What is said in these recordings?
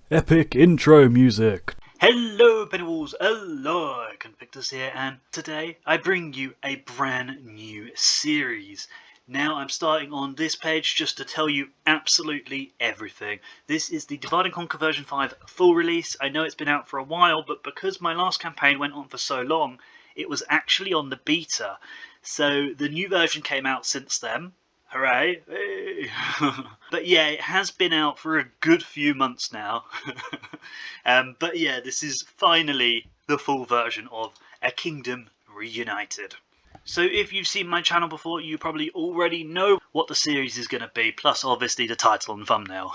Epic intro music. Hello Pennyballs, hello, Convictus here, and today I bring you a brand new series. Now I'm starting on this page just to tell you absolutely everything. This is the Divide and Conquer version 5 full release. I know it's been out for a while, but because my last campaign went on for so long, it was actually on the beta. So the new version came out since then. Hooray! Hey. But yeah, it has been out for a good few months now. But yeah, this is finally the full version of A Kingdom Reunited. So if you've seen my channel before, you probably already know what the series is going to be, plus obviously the title and thumbnail.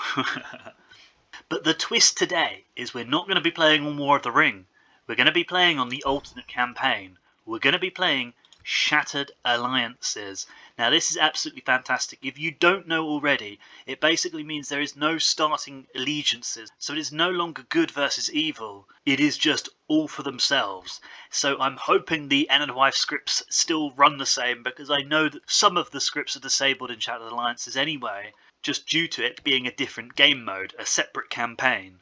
But the twist today is we're not going to be playing on War of the Ring. We're going to be playing on the alternate campaign. We're going to be playing Shattered Alliances. Now this is absolutely fantastic. If you don't know already, it basically means there is no starting allegiances. So it is no longer good versus evil. It is just all for themselves. So I'm hoping the Enedwaith scripts still run the same, because I know that some of the scripts are disabled in Shattered Alliances anyway, just due to it being a different game mode, a separate campaign.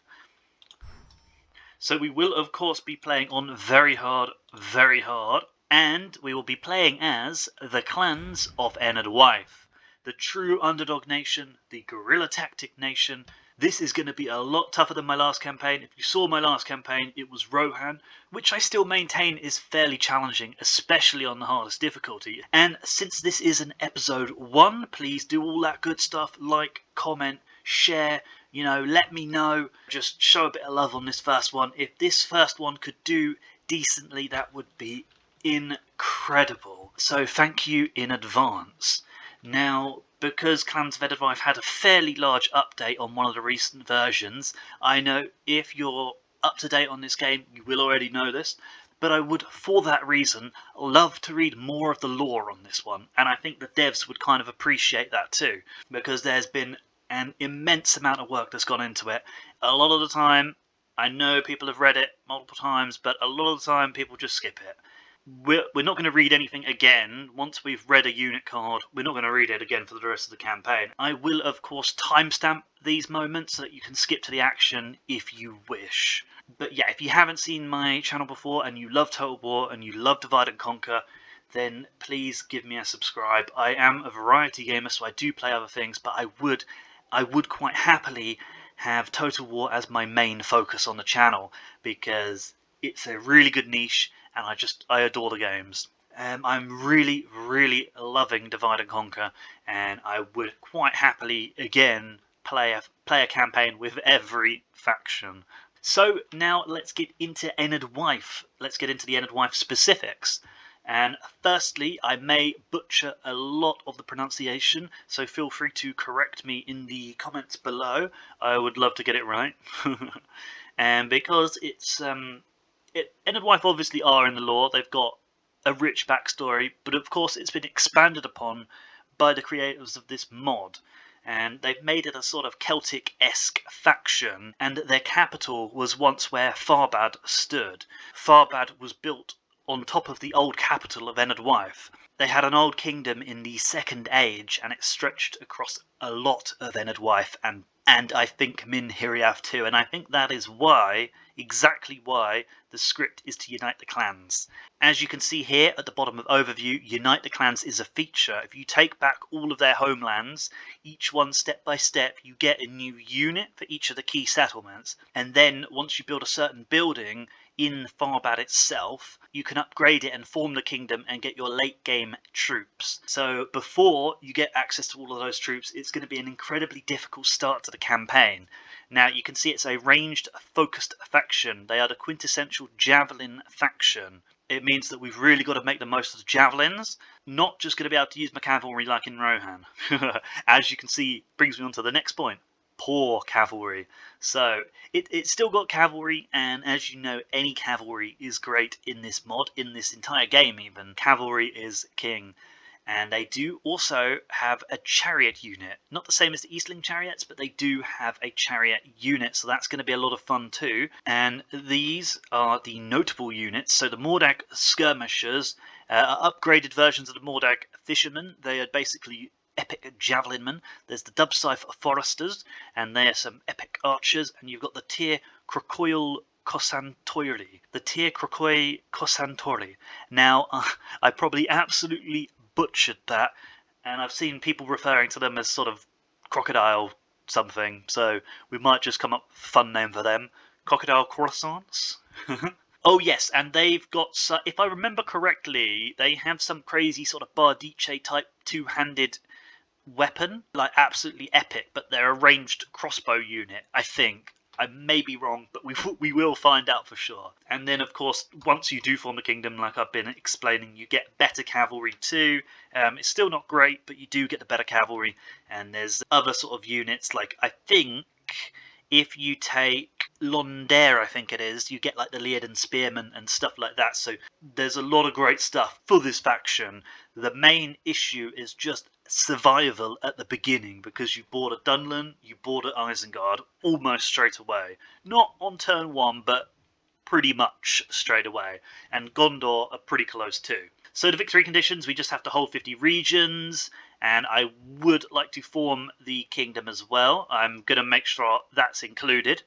So we will of course be playing on very hard, and we will be playing as the clans of Enedwaith, the true underdog nation, the guerrilla tactic nation. This is going to be a lot tougher than my last campaign. If you saw my last campaign, it was Rohan, which I still maintain is fairly challenging, especially on the hardest difficulty. And since this is an episode 1, please do all that good stuff, like, comment, share, let me know. Just show a bit of love on this first one. If this first one could do decently, that would be incredible. So thank you in advance. Now, because Clans of Edain had a fairly large update on one of the recent versions, I know if you're up to date on this game, you will already know this, but I would, for that reason, love to read more of the lore on this one, and I think the devs would kind of appreciate that too, because there's been an immense amount of work that's gone into it. A lot of the time, I know people have read it multiple times, but a lot of the time people just skip it. We're not going to read anything again. Once we've read a unit card, we're not going to read it again for the rest of the campaign. I will, of course, timestamp these moments so that you can skip to the action if you wish. But yeah, if you haven't seen my channel before and you love Total War and you love Divide and Conquer, then please give me a subscribe. I am a variety gamer, so I do play other things, but I would quite happily have Total War as my main focus on the channel, because it's a really good niche and I adore the games. I'm really loving Divide and Conquer, and I would quite happily again play a campaign with every faction. So now let's get into Enedwaith. Let's get into the Enedwaith specifics. And firstly, I may butcher a lot of the pronunciation, so feel free to correct me in the comments below. I would love to get it right. And because it's Enedwaith obviously are in the lore, they've got a rich backstory, but of course it's been expanded upon by the creators of this mod, and they've made it a sort of Celtic-esque faction, and their capital was once where Farbad stood. Farbad was built on top of the old capital of Enedwaith. They had an old kingdom in the Second Age, and it stretched across a lot of Enedwaith and I think Min Hiriath too, and I think that is why, exactly why, the script is to unite the clans. As you can see here at the bottom of overview, unite the clans is a feature. If you take back all of their homelands, each one step by step, you get a new unit for each of the key settlements, and then once you build a certain building in Farbad itself, you can upgrade it and form the kingdom and get your late game troops. So before you get access to all of those troops, it's going to be an incredibly difficult start to the campaign. Now you can see it's a ranged, focused faction. They are the quintessential javelin faction. It means that we've really got to make the most of the javelins, not just going to be able to use my cavalry like in Rohan. As you can see, brings me on to the next point. Poor cavalry. So it's still got cavalry, and as you know, any cavalry is great in this mod, in this entire game even. Cavalry is king. And they do also have a chariot unit. Not the same as the Eastling chariots, but they do have a chariot unit, so that's going to be a lot of fun too. And these are the notable units. So the Mordag skirmishers are upgraded versions of the Mordag fishermen. They are basically epic javelinmen. There's the Dubscythe foresters, and they are some epic archers. And you've got the Tyr Crocoil Cosantori. The Tyr Crocoil Cosantori. Now, I probably absolutely butchered that, and I've seen people referring to them as sort of crocodile something, so we might just come up with a fun name for them. Crocodile croissants? Oh yes, and they've got, if I remember correctly, they have some crazy sort of Bardiche type two-handed weapon, like absolutely epic, but they're a ranged crossbow unit, I think. I may be wrong, but we will find out for sure. And then, of course, once you do form a kingdom, like I've been explaining, you get better cavalry too. It's still not great, but you do get the better cavalry. And there's other sort of units, like I think if you take Londare, I think it is, you get like the Haladin spearmen and stuff like that. So there's a lot of great stuff for this faction. The main issue is just survival at the beginning, because you board a Dunlend, you board an Isengard almost straight away. Not on turn 1, but pretty much straight away. And Gondor are pretty close too. So the victory conditions, we just have to hold 50 regions, and I would like to form the kingdom as well. I'm going to make sure that's included.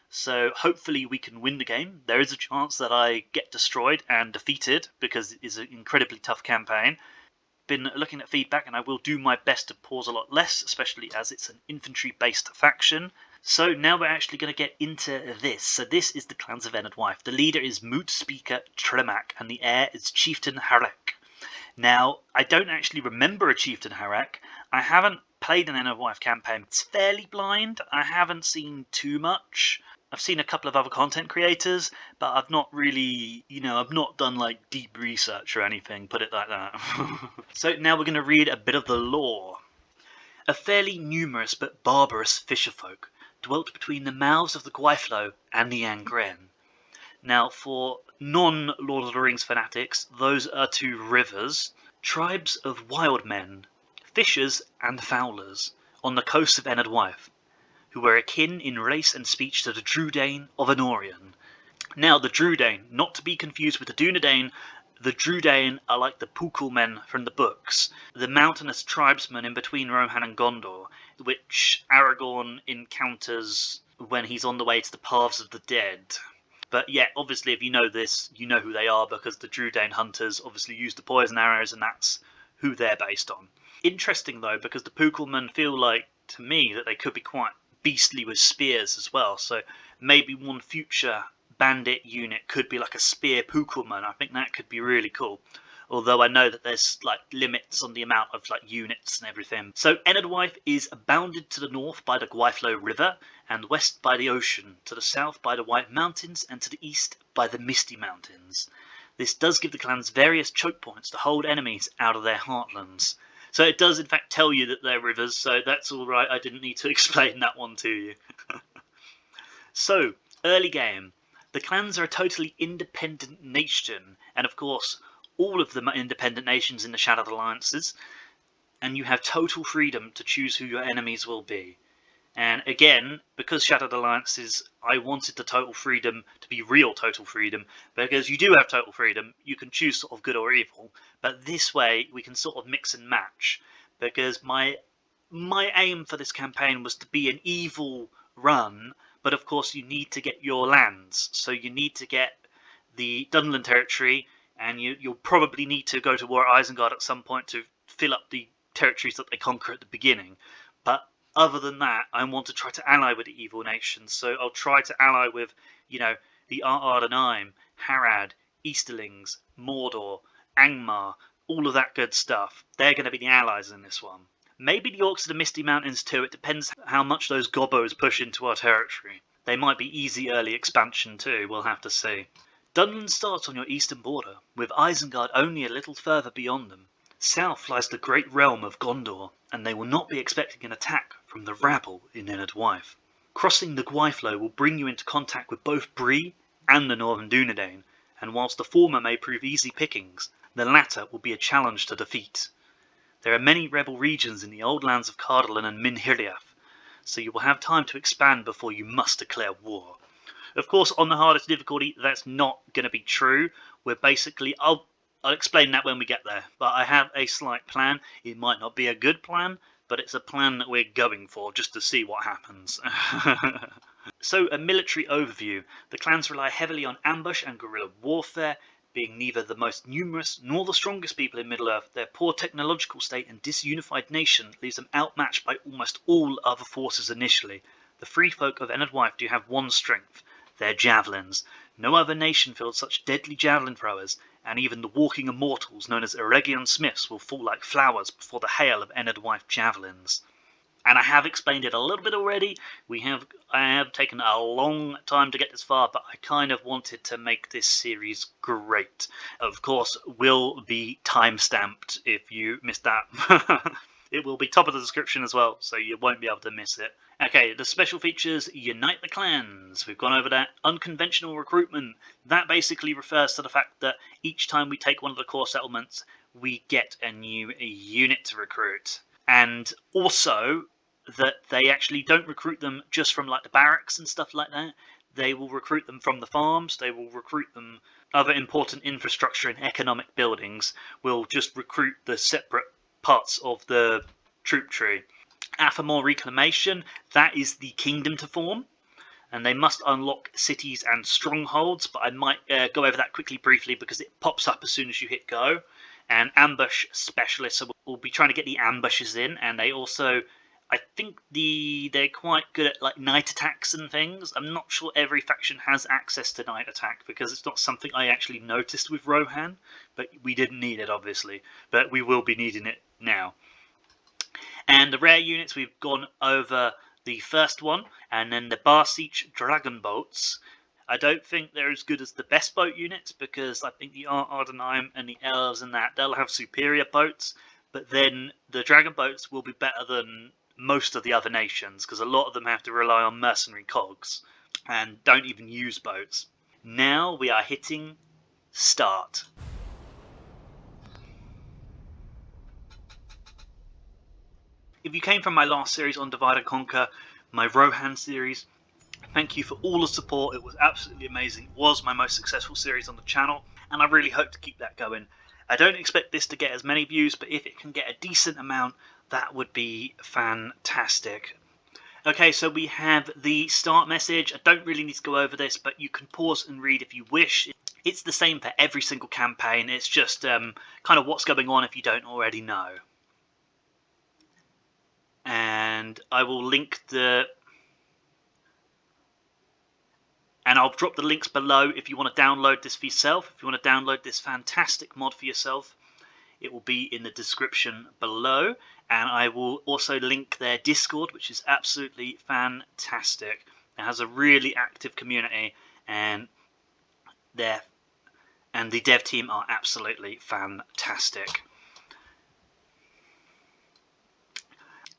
So hopefully we can win the game. There is a chance that I get destroyed and defeated, because it is an incredibly tough campaign. Been looking at feedback, and I will do my best to pause a lot less, especially as it's an infantry based faction. So now we're actually going to get into this. So this is the Clans of Enedwaith. The leader is Moot Speaker Tremak, and the heir is Chieftain Harek. Now, I don't actually remember a Chieftain Harek. I haven't played an Enedwaith campaign. It's fairly blind. I haven't seen too much. I've seen a couple of other content creators, but I've not really, I've not done like deep research or anything, put it like that. So now we're going to read a bit of the lore. A fairly numerous but barbarous fisherfolk dwelt between the mouths of the Gwaithlo and the Angren. Now, for non-Lord of the Rings fanatics, those are two rivers, tribes of wild men, fishers and fowlers, on the coast of Enedwaith, who were akin in race and speech to the Drúdain of Númenóreans. Now, the Drúdain, not to be confused with the Dunedain, the Drúdain are like the Púcal men from the books, the mountainous tribesmen in between Rohan and Gondor, which Aragorn encounters when he's on the way to the Paths of the Dead. But yeah, obviously if you know this, you know who they are, because the Drúdain hunters obviously use the poison arrows, and that's who they're based on. Interesting though, because the Púcal men feel like, to me, that they could be quite beastly with spears as well, so maybe one future bandit unit could be like a spear Púcalman. I think that could be really cool, although I know that there's like limits on the amount of like units and everything. So Enedwaith is bounded to the north by the Gwaithlo River, and west by the ocean, to the south by the White Mountains, and to the east by the Misty Mountains. This does give the clans various choke points to hold enemies out of their heartlands. So it does in fact tell you that they're rivers, so that's alright, I didn't need to explain that one to you. So, early game. The clans are a totally independent nation, and of course, all of them are independent nations in the Shattered Alliances, and you have total freedom to choose who your enemies will be. And again, because Shattered Alliances, I wanted the total freedom to be real total freedom, because you do have total freedom, you can choose sort of good or evil, but this way we can sort of mix and match, because my aim for this campaign was to be an evil run, but of course you need to get your lands, so you need to get the Dunlend territory, and you'll probably need to go to war at Isengard at some point to fill up the territories that they conquer at the beginning, but other than that, I want to try to ally with the evil nations, so I'll try to ally with, the Ardenheim, Harad, Easterlings, Mordor, Angmar, all of that good stuff. They're going to be the allies in this one. Maybe the Orcs of the Misty Mountains too, it depends how much those gobbos push into our territory. They might be easy early expansion too, we'll have to see. Dunlend starts on your eastern border, with Isengard only a little further beyond them. South lies the great realm of Gondor, and they will not be expecting an attack from the rabble in Enedwaith. Crossing the Gwaithlo will bring you into contact with both Bree and the Northern Dunedain, and whilst the former may prove easy pickings, the latter will be a challenge to defeat. There are many rebel regions in the old lands of Cardolan and Minhiriath, so you will have time to expand before you must declare war. Of course, on the hardest difficulty, that's not going to be true. We're basically, I'll I'll explain that when we get there, but I have a slight plan. It might not be a good plan, but it's a plan that we're going for just to see what happens. So, a military overview. The clans rely heavily on ambush and guerrilla warfare. Being neither the most numerous nor the strongest people in Middle-earth, their poor technological state and disunified nation leaves them outmatched by almost all other forces initially. The free folk of Enedwaith do have one strength, their javelins. No other nation fields such deadly javelin throwers, and even the walking immortals known as Eregion smiths will fall like flowers before the hail of Enedwaith javelins. And I have explained it a little bit already. I have taken a long time to get this far, but I kind of wanted to make this series great. Of course, will be time-stamped if you missed that. It will be top of the description as well, so you won't be able to miss it. Okay, the special features: Unite the Clans. We've gone over that. Unconventional recruitment. That basically refers to the fact that each time we take one of the core settlements, we get a new unit to recruit. And also that they actually don't recruit them just from like the barracks and stuff like that. They will recruit them from the farms. They will recruit them other important infrastructure and economic buildings. Will just recruit the separate parts of the troop tree. Athamor reclamation. That is the kingdom to form, and they must unlock cities and strongholds. But I might go over that quickly, briefly, because it pops up as soon as you hit go. And ambush specialists, so we'll be trying to get the ambushes in, and they also, I think they're quite good at like night attacks and things. I'm not sure every faction has access to night attack because it's not something I actually noticed with Rohan, but we didn't need it obviously, but we will be needing it now. And the rare units, we've gone over the first one, and then the Barsiech Dragon Bolts. I don't think they're as good as the best boat units, because I think the Ardenheim and the Elves and that, they'll have superior boats, but then the Dragon Boats will be better than most of the other nations, because a lot of them have to rely on mercenary cogs and don't even use boats. Now we are hitting start. If you came from my last series on Divide and Conquer, my Rohan series, thank you for all the support. It was absolutely amazing. It was my most successful series on the channel, and I really hope to keep that going. I don't expect this to get as many views, but if it can get a decent amount, that would be fantastic. Okay, so we have the start message. I don't really need to go over this, but you can pause and read if you wish. It's the same for every single campaign. It's just kind of what's going on if you don't already know. And I will link and I'll drop the links below if you want to download this for yourself. If you want to download this fantastic mod for yourself, it will be in the description below. And I will also link their Discord, which is absolutely fantastic. It has a really active community, and the dev team are absolutely fantastic.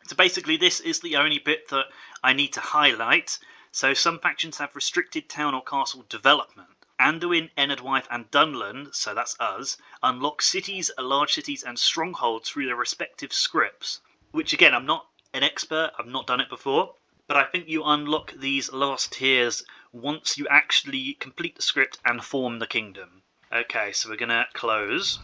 So basically this is the only bit that I need to highlight. So some factions have restricted town or castle development. Anduin, Enedwaith and Dunland, so that's us, unlock cities, large cities and strongholds through their respective scripts. Which again, I'm not an expert, I've not done it before, but I think you unlock these last tiers once you actually complete the script and form the kingdom. Okay, so we're going to close.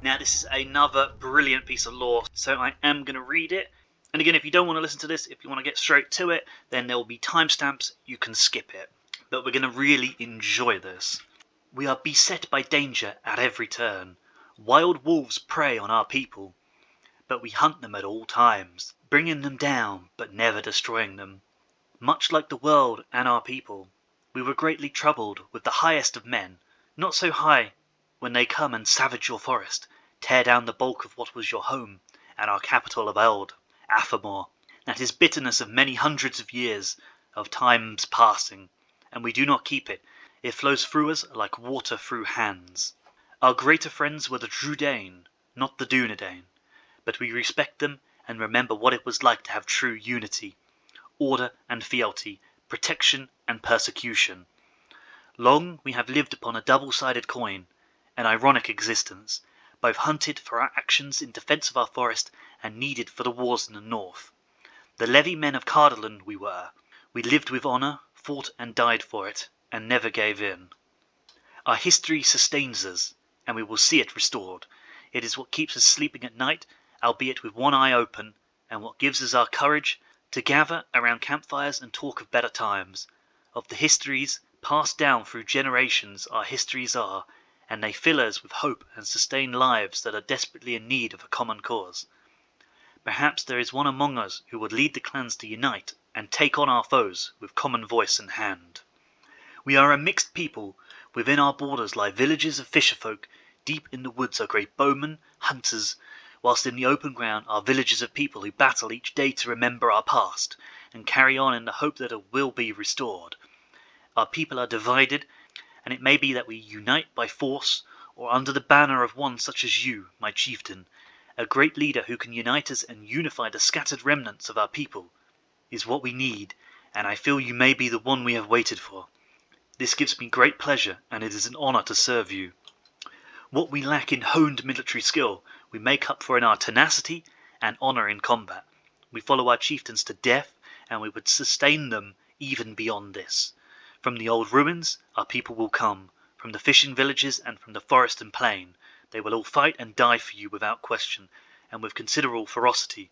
Now this is another brilliant piece of lore, so I am going to read it. And again, if you don't want to listen to this, if you want to get straight to it, then there will be timestamps, you can skip it. But we're going to really enjoy this. We are beset by danger at every turn. Wild wolves prey on our people, but we hunt them at all times, bringing them down, but never destroying them. Much like the world and our people, we were greatly troubled with the highest of men, not so high, when they come and savage your forest, tear down the bulk of what was your home, and our capital of Eld, Athamor. That is bitterness of many hundreds of years, of times passing, and we do not keep it. It flows through us like water through hands. Our greater friends were the Drudain, not the Dunedain, but we respect them and remember what it was like to have true unity, order and fealty, protection and persecution. Long we have lived upon a double-sided coin, an ironic existence, both hunted for our actions in defence of our forest and needed for the wars in the north. The levy men of Calenardhon we were. We lived with honour, fought and died for it, and never gave in. Our history sustains us. and we will see it restored. It is what keeps us sleeping at night, albeit with one eye open, and what gives us our courage to gather around campfires and talk of better times, of the histories passed down through generations. Our histories are, and they fill us with hope and sustain lives that are desperately in need of a common cause. Perhaps there is one among us who would lead the clans to unite and take on our foes with common voice and hand. We are a mixed people. Within our borders lie villages of fisherfolk, deep in the woods are great bowmen, hunters, whilst in the open ground are villages of people who battle each day to remember our past, and carry on in the hope that it will be restored. Our people are divided, and it may be that we unite by force, or under the banner of one such as you, my chieftain, a great leader who can unite us and unify the scattered remnants of our people, is what we need, and I feel you may be the one we have waited for. This gives me great pleasure, and it is an honour to serve you. What we lack in honed military skill, we make up for in our tenacity and honour in combat. We follow our chieftains to death, and we would sustain them even beyond this. From the old ruins, our people will come, from the fishing villages and from the forest and plain. They will all fight and die for you without question, and with considerable ferocity.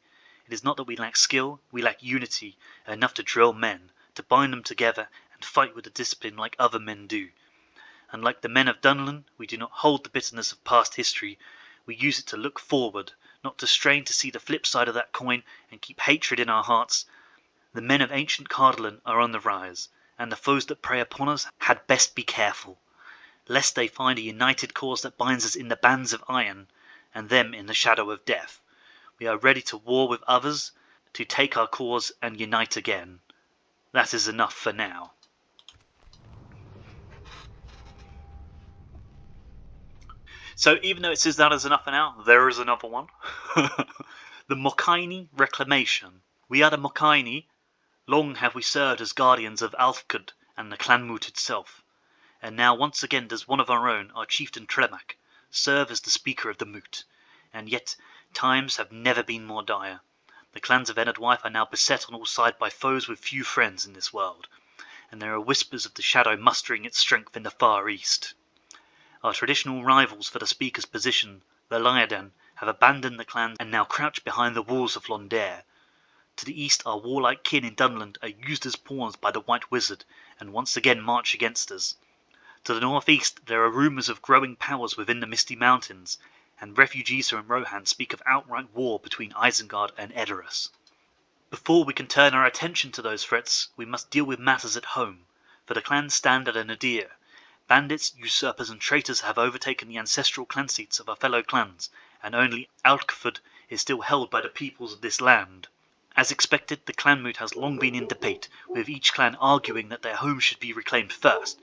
It is not that we lack skill, we lack unity, enough to drill men, to bind them together, and fight with a discipline like other men do. And like the men of Dunlending, we do not hold the bitterness of past history. We use it to look forward, not to strain to see the flip side of that coin and keep hatred in our hearts. The men of ancient Calenardhon are on the rise, and the foes that prey upon us had best be careful, lest they find a united cause that binds us in the bands of iron, and them in the shadow of death. We are ready to war with others, to take our cause and unite again. That is enough for now. So even though it says that is enough for now, there is another one. The Mokaini Reclamation. We are the Mokaini. Long have we served as guardians of Alfcud and the Clanmoot itself. And now once again does one of our own, our chieftain Tremac, serve as the speaker of the moot. And yet times have never been more dire. The clans of Enedwaith are now beset on all sides by foes with few friends in this world, and there are whispers of the shadow mustering its strength in the far east. Our traditional rivals for the speaker's position, the Haladin, have abandoned the clans and now crouch behind the walls of LOTR. To the east our warlike kin in Dunland are used as pawns by the White Wizard, and once again march against us. To the northeast there are rumours of growing powers within the Misty Mountains, and refugees from Rohan speak of outright war between Isengard and Edain. Before we can turn our attention to those threats, we must deal with matters at home, for the clans stand at a nadir. Bandits, usurpers and traitors have overtaken the ancestral clan seats of our fellow clans, and only Alfcud is still held by the peoples of this land. As expected, the clanmoot has long been in debate, with each clan arguing that their home should be reclaimed first.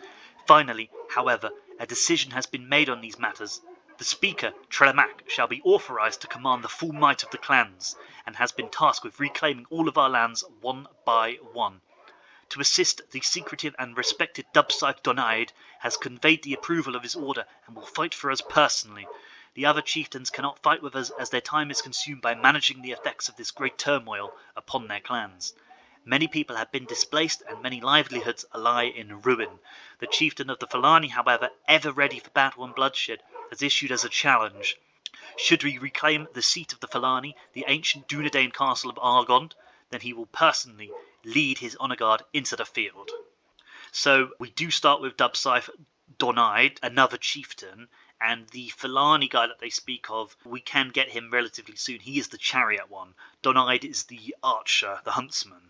Finally, however, a decision has been made on these matters. The speaker, Tremac, shall be authorised to command the full might of the clans, and has been tasked with reclaiming all of our lands one by one. To assist, the secretive and respected Dubscythe Donaid has conveyed the approval of his order and will fight for us personally. The other chieftains cannot fight with us as their time is consumed by managing the effects of this great turmoil upon their clans. Many people have been displaced and many livelihoods lie in ruin. The chieftain of the Falani, however, ever ready for battle and bloodshed, has issued as a challenge. Should we reclaim the seat of the Falani, the ancient Dunedin castle of Argond, then he will personally lead his honour guard into the field. So we do start with Dubscythe Donaid, another chieftain, and the Falani guy that they speak of, we can get him relatively soon. He is the chariot one. Donaid is the archer, the huntsman.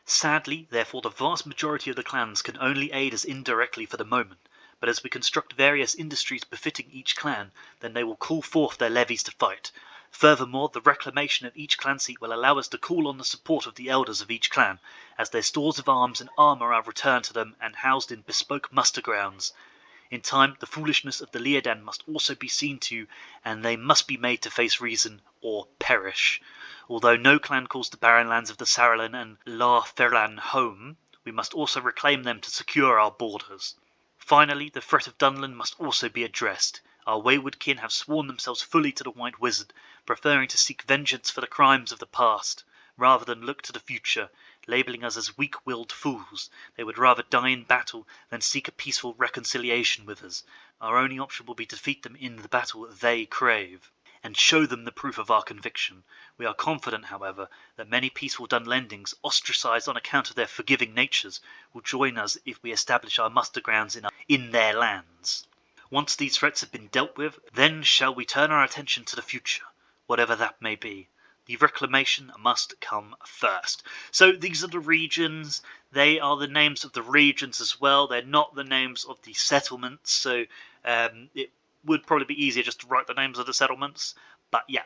Sadly, therefore, the vast majority of the clans can only aid us indirectly for the moment, but as we construct various industries befitting each clan, then they will call forth their levies to fight. Furthermore, the reclamation of each clan seat will allow us to call on the support of the elders of each clan, as their stores of arms and armour are returned to them and housed in bespoke muster grounds. In time, the foolishness of the Edain must also be seen to, and they must be made to face reason, or perish. Although no clan calls the barren lands of the Saralin and La Ferlan home, we must also reclaim them to secure our borders. Finally, the threat of Dunlend must also be addressed. Our wayward kin have sworn themselves fully to the White Wizard, preferring to seek vengeance for the crimes of the past, rather than look to the future, labelling us as weak-willed fools. They would rather die in battle than seek a peaceful reconciliation with us. Our only option will be to defeat them in the battle they crave, and show them the proof of our conviction. We are confident, however, that many peaceful Dunlendings, ostracised on account of their forgiving natures, will join us if we establish our muster grounds in their lands. Once these threats have been dealt with, then shall we turn our attention to the future, whatever that may be. The reclamation must come first. So these are the regions. They are the names of the regions as well. They're not the names of the settlements. So it would probably be easier just to write the names of the settlements. But yeah.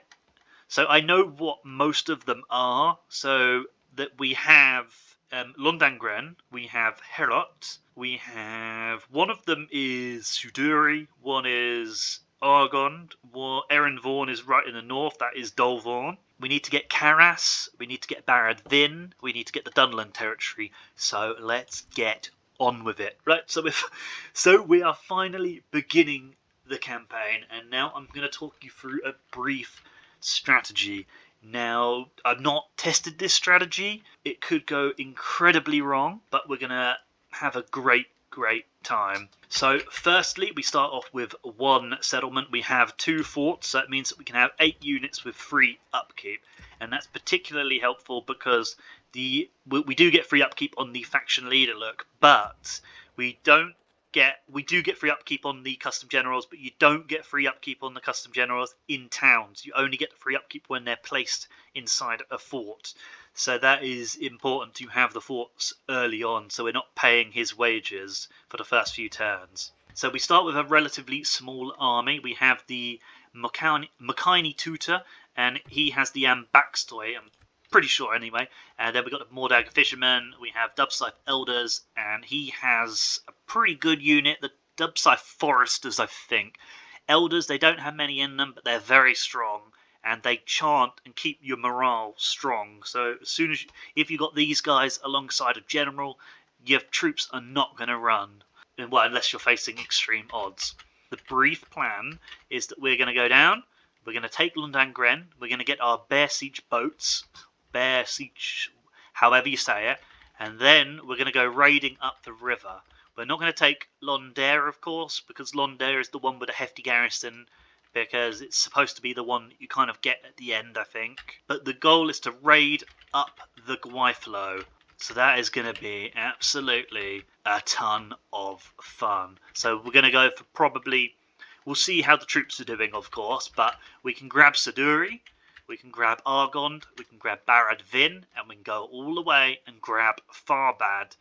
So I know what most of them are. So that we have Angren, we have Herot, we have, one of them is Suduri, one is Argond, Erenvorn is right in the north, that is Dolvorn. We need to get Karas, we need to get Barad Vin, we need to get the Dunland territory, so let's get on with it. Right, so we are finally beginning the campaign, and now I'm going to talk you through a brief strategy. Now, I've not tested this strategy. It could go incredibly wrong, but we're going to have a great time. So, firstly, we start off with one settlement. We have 2 forts, so that means that we can have 8 units with free upkeep. And that's particularly helpful because we do get free upkeep on the faction leader look, but we do get free upkeep on the custom generals, but you don't get free upkeep on the custom generals in towns. You only get the free upkeep when they're placed inside a fort. So that is important to have the forts early on, so we're not paying his wages for the first few turns. So we start with a relatively small army. We have the Makini Tutor, and he has the Ambakstoi, I'm pretty sure anyway. And then we've got the Mordag Fishermen, we have Dubscythe Elders, and he has a pretty good unit, the Dubscythe Foresters, I think. Elders, they don't have many in them, but they're very strong, and they chant and keep your morale strong. So as soon as if you got these guys alongside a general, your troops are not going to run, well, unless you're facing extreme odds. The brief plan is that we're going to go down, we're going to take Angren, we're going to get our bear siege boats, bear siege, however you say it, and then we're going to go raiding up the river. We're not going to take Londare, of course, because Londare is the one with a hefty garrison, because it's supposed to be the one that you kind of get at the end, I think. But the goal is to raid up the Gwyflo. So that is going to be absolutely a ton of fun. So we're going to go for probably, we'll see how the troops are doing, of course, but we can grab Suduri, we can grab Argond, we can grab Barad Vin, and we can go all the way and grab Farbad.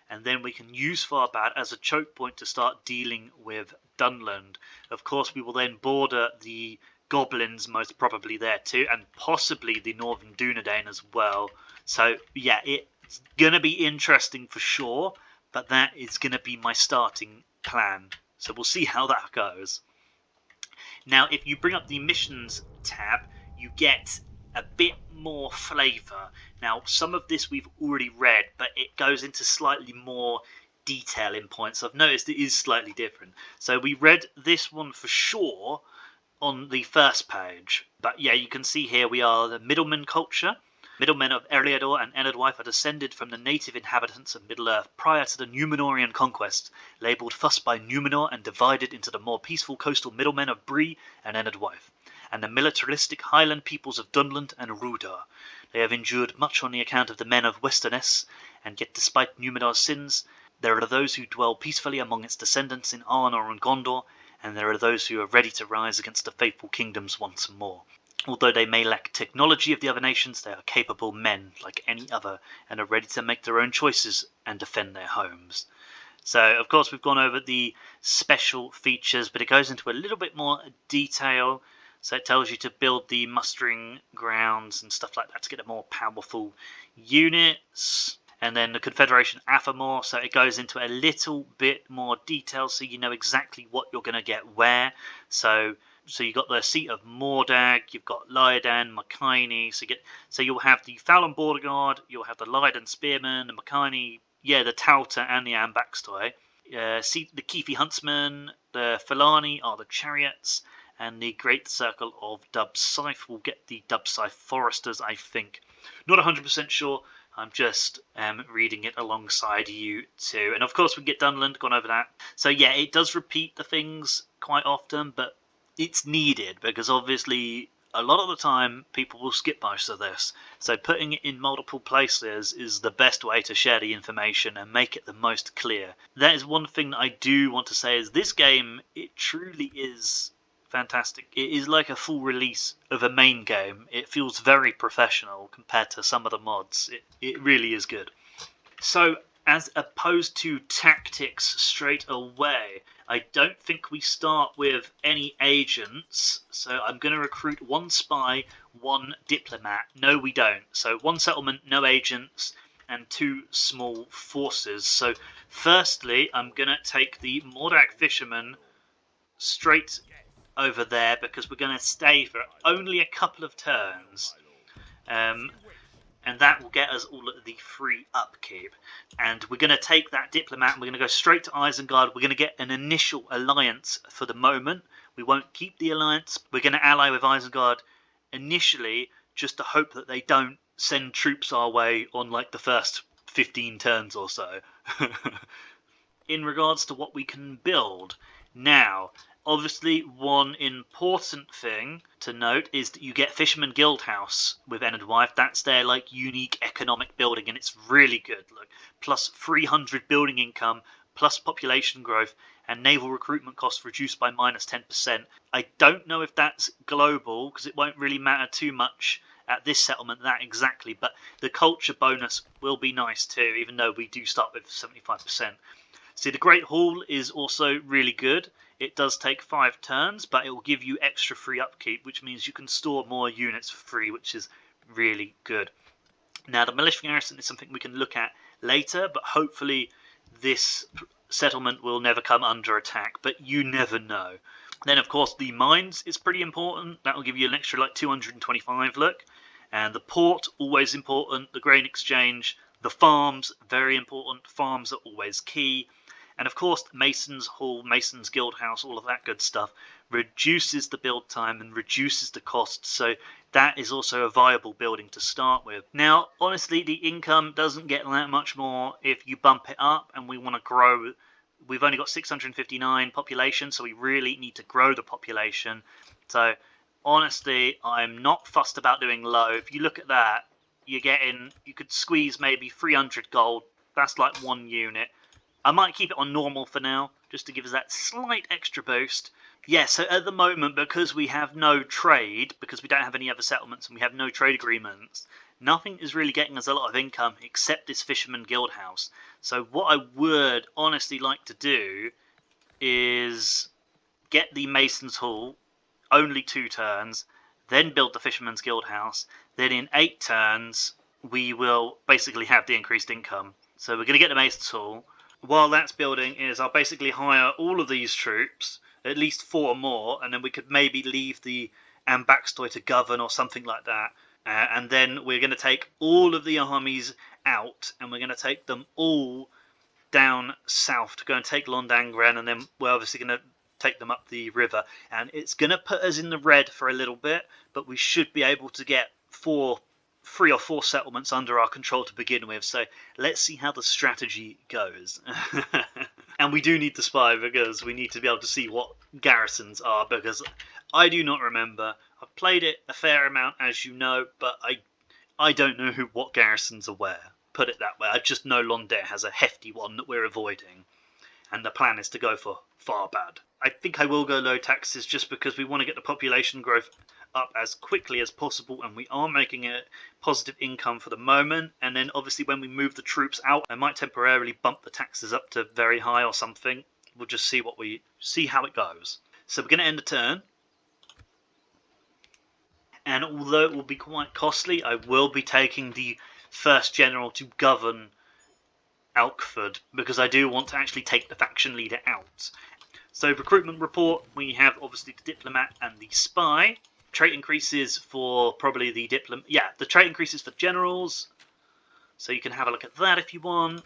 And then we can use Farbad as a choke point to start dealing with Dunland. Of course, we will then border the goblins, most probably there too, and possibly the northern Dunedain as well. So yeah, it's going to be interesting for sure, but that is going to be my starting plan. So we'll see how that goes. Now, if you bring up the missions tab, you get a bit more flavour. Now, some of this we've already read, but it goes into slightly more detail in points. I've noticed it is slightly different. So we read this one for sure on the first page. But yeah, you can see here we are the middlemen culture. Middlemen of Eriador and Enedwaith are descended from the native inhabitants of Middle-earth prior to the Númenórean conquest, labelled thus by Númenor and divided into the more peaceful coastal middlemen of Bree and Enedwaith, and the militaristic highland peoples of Dunland and Rudar. They have endured much on the account of the men of Westerness, and yet despite Númenor's sins, there are those who dwell peacefully among its descendants in Arnor and Gondor, and there are those who are ready to rise against the faithful kingdoms once more. Although they may lack technology of the other nations, they are capable men like any other, and are ready to make their own choices and defend their homes. So, of course, we've gone over the special features, but it goes into a little bit more detail. So it tells you to build the mustering grounds and stuff like that to get a more powerful units. And then the Confederation Athamor, so it goes into a little bit more detail so you know exactly what you're going to get where. So you've got the seat of Mordag, you've got Edain, Makini, so you'll have the Fallon Border Guard, you'll have the Edain Spearmen, the Makini, the Tauta and the Ambakstoi. The Keefi Huntsmen, the Falani are the Chariots, and the Great Circle of Dubscythe will get the Dubscythe Foresters, I think. Not 100% sure. I'm just reading it alongside you too. And of course we get Dunland, gone over that. So yeah, it does repeat the things quite often, but it's needed because obviously a lot of the time people will skip most of this. So putting it in multiple places is the best way to share the information and make it the most clear. That is one thing that I do want to say is this game, it truly is fantastic. It is like a full release of a main game. It feels very professional compared to some of the mods. It really is good. So as opposed to tactics straight away, I don't think we start with any agents. So I'm going to recruit 1 spy, 1 diplomat. No, we don't. So 1 settlement, no agents, and 2 small forces. So firstly, I'm going to take the Mordak fisherman straight over there because we're going to stay for only a couple of turns, and that will get us all of the free upkeep. And we're going to take that diplomat and we're going to go straight to Isengard. We're going to get an initial alliance for the moment. We won't keep the alliance. We're going to ally with Isengard initially just to hope that they don't send troops our way on like the first 15 turns or so. In regards to what we can build now, obviously, one important thing to note is that you get Fisherman Guildhouse with Enedwaith. That's their like unique economic building, and it's really good. Look, plus 300 building income, plus population growth, and naval recruitment costs reduced by minus 10%. I don't know if that's global because it won't really matter too much at this settlement that exactly, but the culture bonus will be nice too, even though we do start with 75%. See, the Great Hall is also really good. It does take 5 turns, but it will give you extra free upkeep, which means you can store more units for free, which is really good. Now, the militia garrison is something we can look at later, but hopefully this settlement will never come under attack, but you never know. Then, of course, the mines is pretty important. That will give you an extra like 225 look. And the port, always important. The grain exchange. The farms, very important. Farms are always key. And of course, Mason's Hall, Mason's Guildhouse, all of that good stuff reduces the build time and reduces the cost. So that is also a viable building to start with. Now, honestly, the income doesn't get that much more if you bump it up and we want to grow. We've only got 659 population, so we really need to grow the population. So honestly, I'm not fussed about doing low. If you look at that, you could squeeze maybe 300 gold. That's like 1 unit. I might keep it on normal for now, just to give us that slight extra boost. Yeah, so at the moment, because we have no trade, because we don't have any other settlements and we have no trade agreements, nothing is really getting us a lot of income except this Fisherman Guildhouse. So what I would honestly like to do is get the Mason's Hall, only 2 turns, then build the Fisherman's Guildhouse, then in 8 turns we will basically have the increased income. So we're going to get the Mason's Hall. While that's building I'll basically hire all of these troops, at least 4 more, and then we could maybe leave the Ambaxtoy to govern or something like that. And then we're going to take all of the armies out, and we're going to take them all down south to go and take Angren, and then we're obviously going to take them up the river. And it's going to put us in the red for a little bit, but we should be able to get 3 or 4 settlements under our control to begin with, so let's see how the strategy goes. And we do need the spy because we need to be able to see what garrisons are, because I do not remember. I've played it a fair amount, as you know, but I don't know what garrisons are where. Put it that way. I just know Londres has a hefty one that we're avoiding, and the plan is to go for Farbad. I think I will go low taxes just because we want to get the population growth up as quickly as possible, and we are making a positive income for the moment. And then obviously when we move the troops out, I might temporarily bump the taxes up to very high or something. We'll just see how it goes. So we're going to end the turn, and although it will be quite costly, I will be taking the first general to govern Alkford because I do want to actually take the faction leader out. So recruitment report, we have obviously the diplomat and the spy. Trait increases for probably the diplomat. Yeah, the trait increases for generals. So you can have a look at that if you want.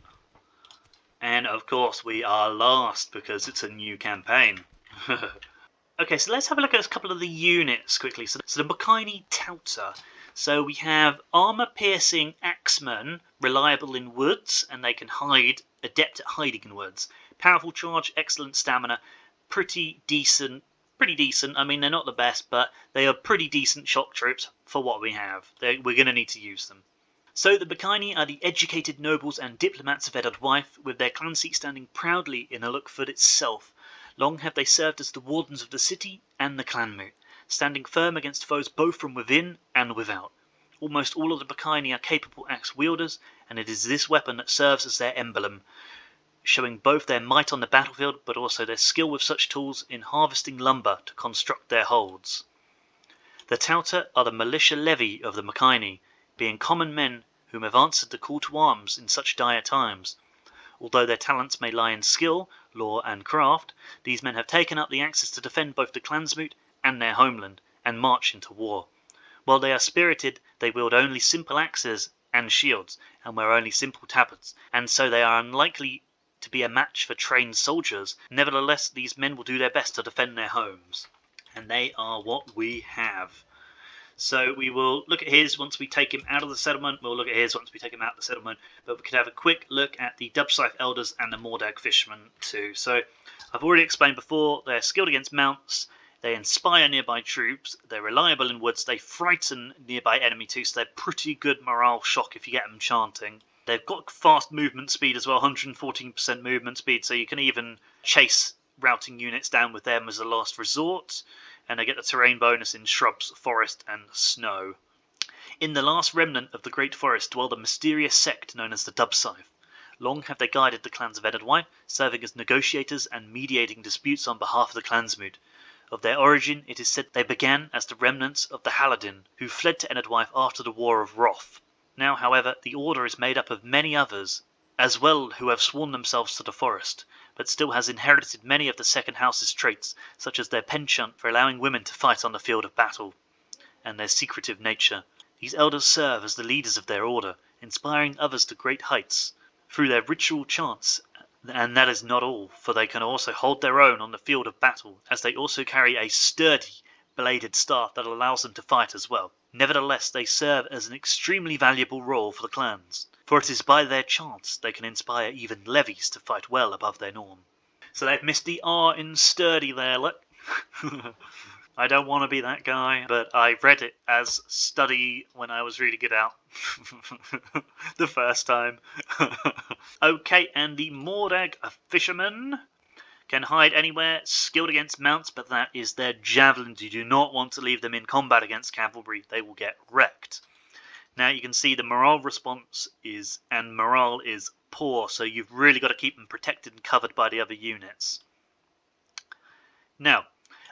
And of course we are last because it's a new campaign. Okay, so let's have a look at a couple of the units quickly. So the Makini Touter. So we have armor-piercing axemen, reliable in woods, and they can hide, adept at hiding in woods. Powerful charge, excellent stamina, pretty decent. I mean, they're not the best, but they are pretty decent shock troops for what we have. We're going to need to use them. So the Bakaini are the educated nobles and diplomats of Enedwaith, with their clan seat standing proudly in Alukford itself. Long have they served as the wardens of the city and the clanmoot, standing firm against foes both from within and without. Almost all of the Bakaini are capable axe wielders, and it is this weapon that serves as their emblem, showing both their might on the battlefield but also their skill with such tools in harvesting lumber to construct their holds. The Tauta are the militia levy of the Bakaini, being common men whom have answered the call to arms in such dire times. Although their talents may lie in skill, law and craft, these men have taken up the axes to defend both the clansmoot and their homeland, and march into war. While they are spirited, they wield only simple axes and shields, and wear only simple tabards, and so they are unlikely to be a match for trained soldiers. Nevertheless, these men will do their best to defend their homes, and they are what we have. So we will look at his once we take him out of the settlement. We'll look at his once we take him out of the settlement. But we could have a quick look at the Dubscythe Elders and the Mordag Fishermen too. So I've already explained before, they're skilled against mounts. They inspire nearby troops. They're reliable in woods. They frighten nearby enemy too. So they're pretty good morale shock if you get them chanting. They've got fast movement speed as well, 114% movement speed. So you can even chase routing units down with them as a last resort. And they get the terrain bonus in shrubs, forest and snow. In the last remnant of the Great Forest dwell the mysterious sect known as the Dubscythe. Long have they guided the clans of Enedwaith, serving as negotiators and mediating disputes on behalf of the clansmoot. Of their origin, it is said they began as the remnants of the Haladin, who fled to Enedwaith after the War of Wrath. Now, however, the order is made up of many others, as well, who have sworn themselves to the forest, but still has inherited many of the second house's traits, such as their penchant for allowing women to fight on the field of battle, and their secretive nature. These elders serve as the leaders of their order, inspiring others to great heights through their ritual chants, and that is not all, for they can also hold their own on the field of battle, as they also carry a sturdy bladed staff that allows them to fight as well. Nevertheless, they serve as an extremely valuable role for the clans, for it is by their chants they can inspire even levies to fight well above their norm. So they've missed the R in sturdy there, look. I don't want to be that guy, but I read it as study when I was reading it out the first time. Okay, and the Mordag Fishermen can hide anywhere, skilled against mounts, but that is their javelins. You do not want to leave them in combat against cavalry. They will get wrecked. Now you can see the morale response is poor, so you've really got to keep them protected and covered by the other units. Now,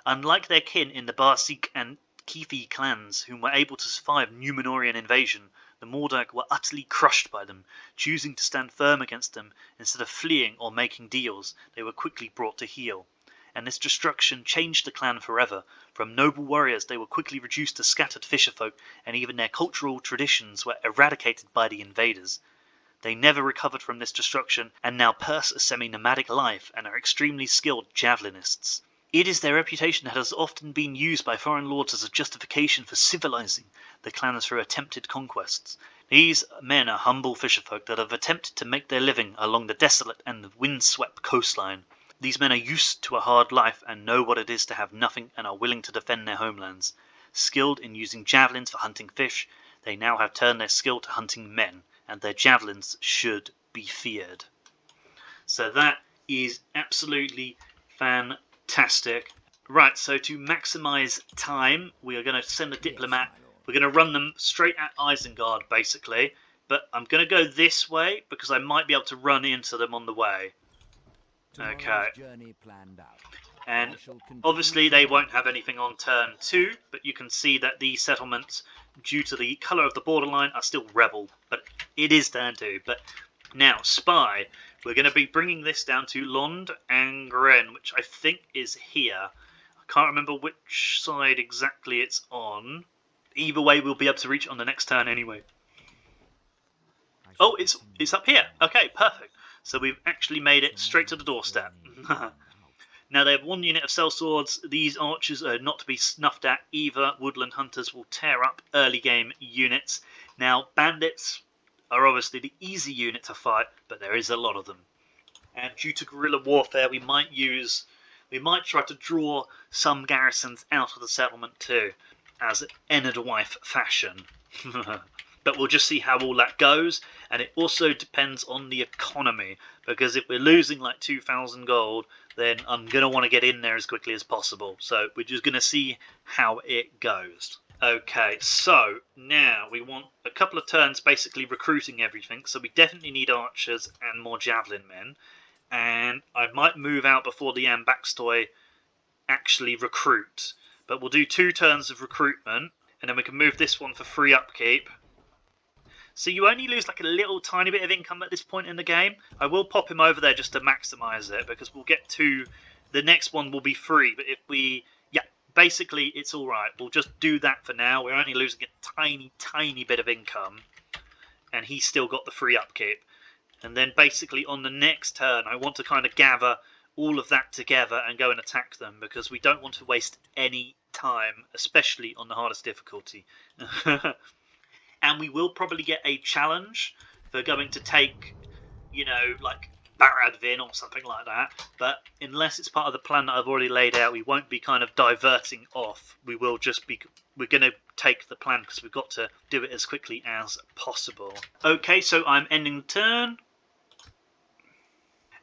unlike their kin in the Barsik and Keefi clans, whom were able to survive Númenórean invasion, the Mordag were utterly crushed by them. Choosing to stand firm against them, instead of fleeing or making deals, they were quickly brought to heel. And this destruction changed the clan forever. From noble warriors they were quickly reduced to scattered fisherfolk, and even their cultural traditions were eradicated by the invaders. They never recovered from this destruction, and now purse a semi-nomadic life and are extremely skilled javelinists. It is their reputation that has often been used by foreign lords as a justification for civilizing the clans through attempted conquests. These men are humble fisherfolk that have attempted to make their living along the desolate and wind-swept coastline. These men are used to a hard life and know what it is to have nothing and are willing to defend their homelands. Skilled in using javelins for hunting fish, they now have turned their skill to hunting men, and their javelins should be feared. So that is absolutely fantastic. Right, so to maximise time, we are going to send a diplomat. We're going to run them straight at Isengard, basically. But I'm going to go this way, because I might be able to run into them on the way. Okay. And obviously they won't have anything on turn 2, but you can see that these settlements, due to the colour of the borderline, are still rebel. But it is turn 2. But now, Spy. We're going to be bringing this down to Lond Angren, which I think is here. I can't remember which side exactly it's on. Either way, we'll be able to reach it on the next turn anyway. Oh, it's up here. Okay, perfect. So we've actually made it straight to the doorstep. Now they have 1 unit of sellswords. These archers are not to be snuffed at either. Woodland hunters will tear up early game units. Now bandits are obviously the easy unit to fight, but there is a lot of them. And due to guerrilla warfare, we might try to draw some garrisons out of the settlement too, as Enedwaith fashion. But we'll just see how all that goes, and it also depends on the economy, because if we're losing like 2,000 gold, then I'm going to want to get in there as quickly as possible. So we're just going to see how it goes. Okay, so now we want a couple of turns basically recruiting everything, so we definitely need archers and more javelin men, and I might move out before the Ambakstoi actually recruit, but we'll do 2 turns of recruitment, and then we can move this one for free upkeep. So you only lose like a little tiny bit of income at this point in the game. I will pop him over there just to maximise it, because we'll get to... The next one will be free, but if we... Yeah, basically it's alright. We'll just do that for now. We're only losing a tiny bit of income. And he's still got the free upkeep. And then basically on the next turn, I want to kind of gather all of that together and go and attack them, because we don't want to waste any time, especially on the hardest difficulty. And we will probably get a challenge for going to take, you know, like Baradvin or something like that. But unless it's part of the plan that I've already laid out, we won't be kind of diverting off. We will just be... We're going to take the plan because we've got to do it as quickly as possible. Okay, so I'm ending the turn.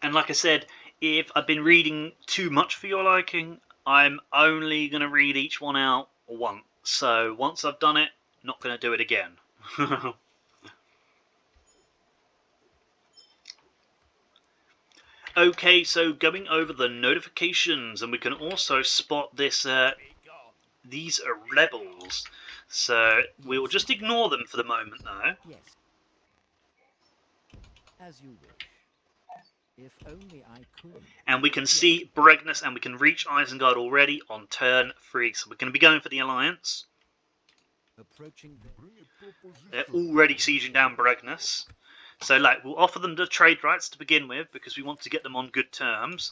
And like I said, if I've been reading too much for your liking, I'm only going to read each one out once. So once I've done it, not going to do it again. Okay, so going over the notifications, and we can also spot this. These are rebels, so we will just ignore them for the moment, though. Yes. As you wish. If only I could. And we can see Bregnus, and we can reach Isengard already on turn 3. So we're going to be going for the Alliance. Approaching They're already sieging down Bregnus. So like, we'll offer them the trade rights to begin with, because we want to get them on good terms.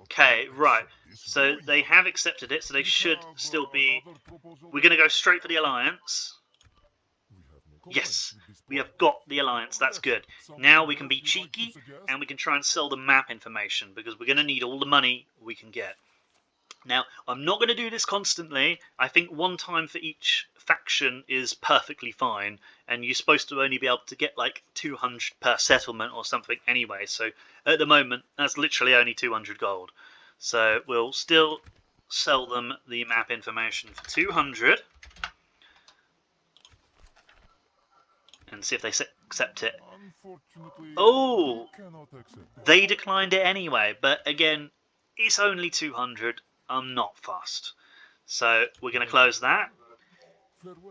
Okay, right. So they have accepted it, so they should still be... We're going to go straight for the Alliance. Yes, we have got the Alliance, that's good. Now we can be cheeky, and we can try and sell the map information, because we're going to need all the money we can get. Now, I'm not going to do this constantly. I think 1 time for each faction is perfectly fine, and you're supposed to only be able to get like 200 per settlement or something anyway, so at the moment that's literally only 200 gold. So we'll still sell them the map information for 200 and see if they accept it. Oh, they declined it anyway, but again, it's only 200. I'm not fussed. So we're going to close that.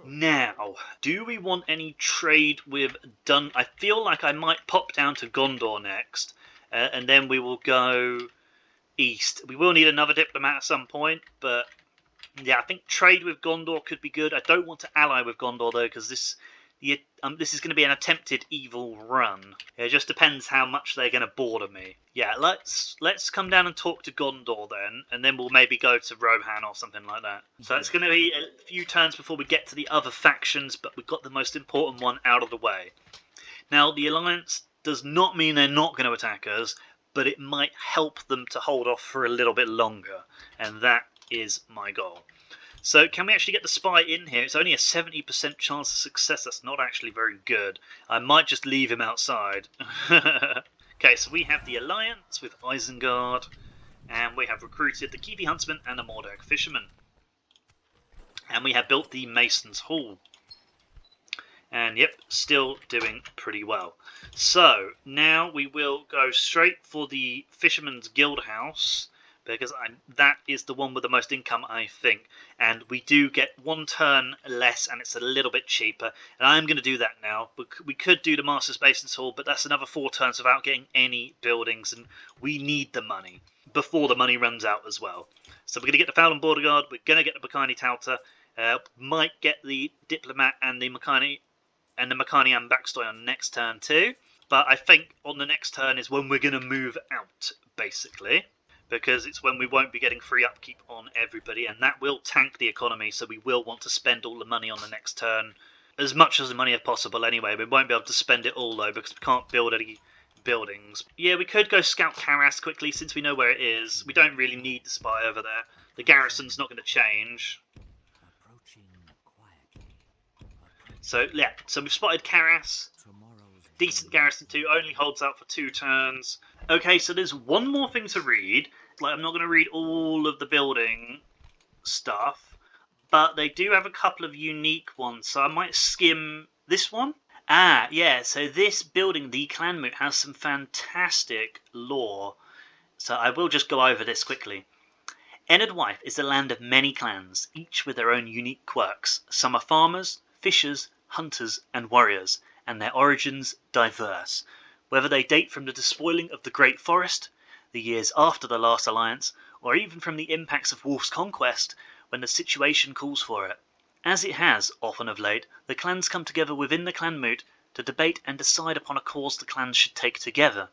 Now, do we want any trade with I feel like I might pop down to Gondor next, and then we will go east. We will need another diplomat at some point, but yeah, I think trade with Gondor could be good. I don't want to ally with Gondor though, because this is going to be an attempted evil run. It just depends how much they're going to border me. Yeah, let's come down and talk to Gondor then, and then we'll maybe go to Rohan or something like that. So it's going to be a few turns before we get to the other factions, but we've got the most important one out of the way. Now, the Alliance does not mean they're not going to attack us, but it might help them to hold off for a little bit longer, and that is my goal. So can we actually get the spy in here? It's only a 70% chance of success. That's not actually very good. I might just leave him outside. Okay, so we have the Alliance with Isengard, and we have recruited the Keepy Huntsman and the Mordag Fisherman. And we have built the Mason's Hall. And yep, still doing pretty well. So now we will go straight for the Fisherman's Guild House, because that is the one with the most income, I think. And we do get 1 turn less, and it's a little bit cheaper. And I'm going to do that now. We could do the Master's Mason's Hall, but that's another 4 turns without getting any buildings, and we need the money before the money runs out as well. So we're going to get the Fowlin Border Guard, we're going to get the Makani Tauta, might get the Diplomat and the Makani Ambakstoi on next turn too. But I think on the next turn is when we're going to move out, basically. because it's when we won't be getting free upkeep on everybody, and that will tank the economy, so we will want to spend all the money on the next turn. As much as the money as possible anyway. We won't be able to spend it all though, because we can't build any buildings. Yeah, we could go scout Karas quickly since we know where it is. We don't really need the spy over there. The garrison's not going to change. So yeah, so we've spotted Karas. Decent garrison too, only holds out for 2 turns. Okay, so there's one more thing to read. Like, I'm not going to read all of the building stuff, but they do have a couple of unique ones, so I might skim this one. Ah, yeah, so this building, the clan moot, has some fantastic lore. So I will just go over this quickly. Enedwaith is the land of many clans, each with their own unique quirks. Some are farmers, fishers, hunters, and warriors, and their origins diverse. Whether they date from the despoiling of the Great Forest, the years after the last alliance, or even from the impacts of Wolf's conquest, when the situation calls for it. As it has, often of late, the clans come together within the clan moot to debate and decide upon a course the clans should take together.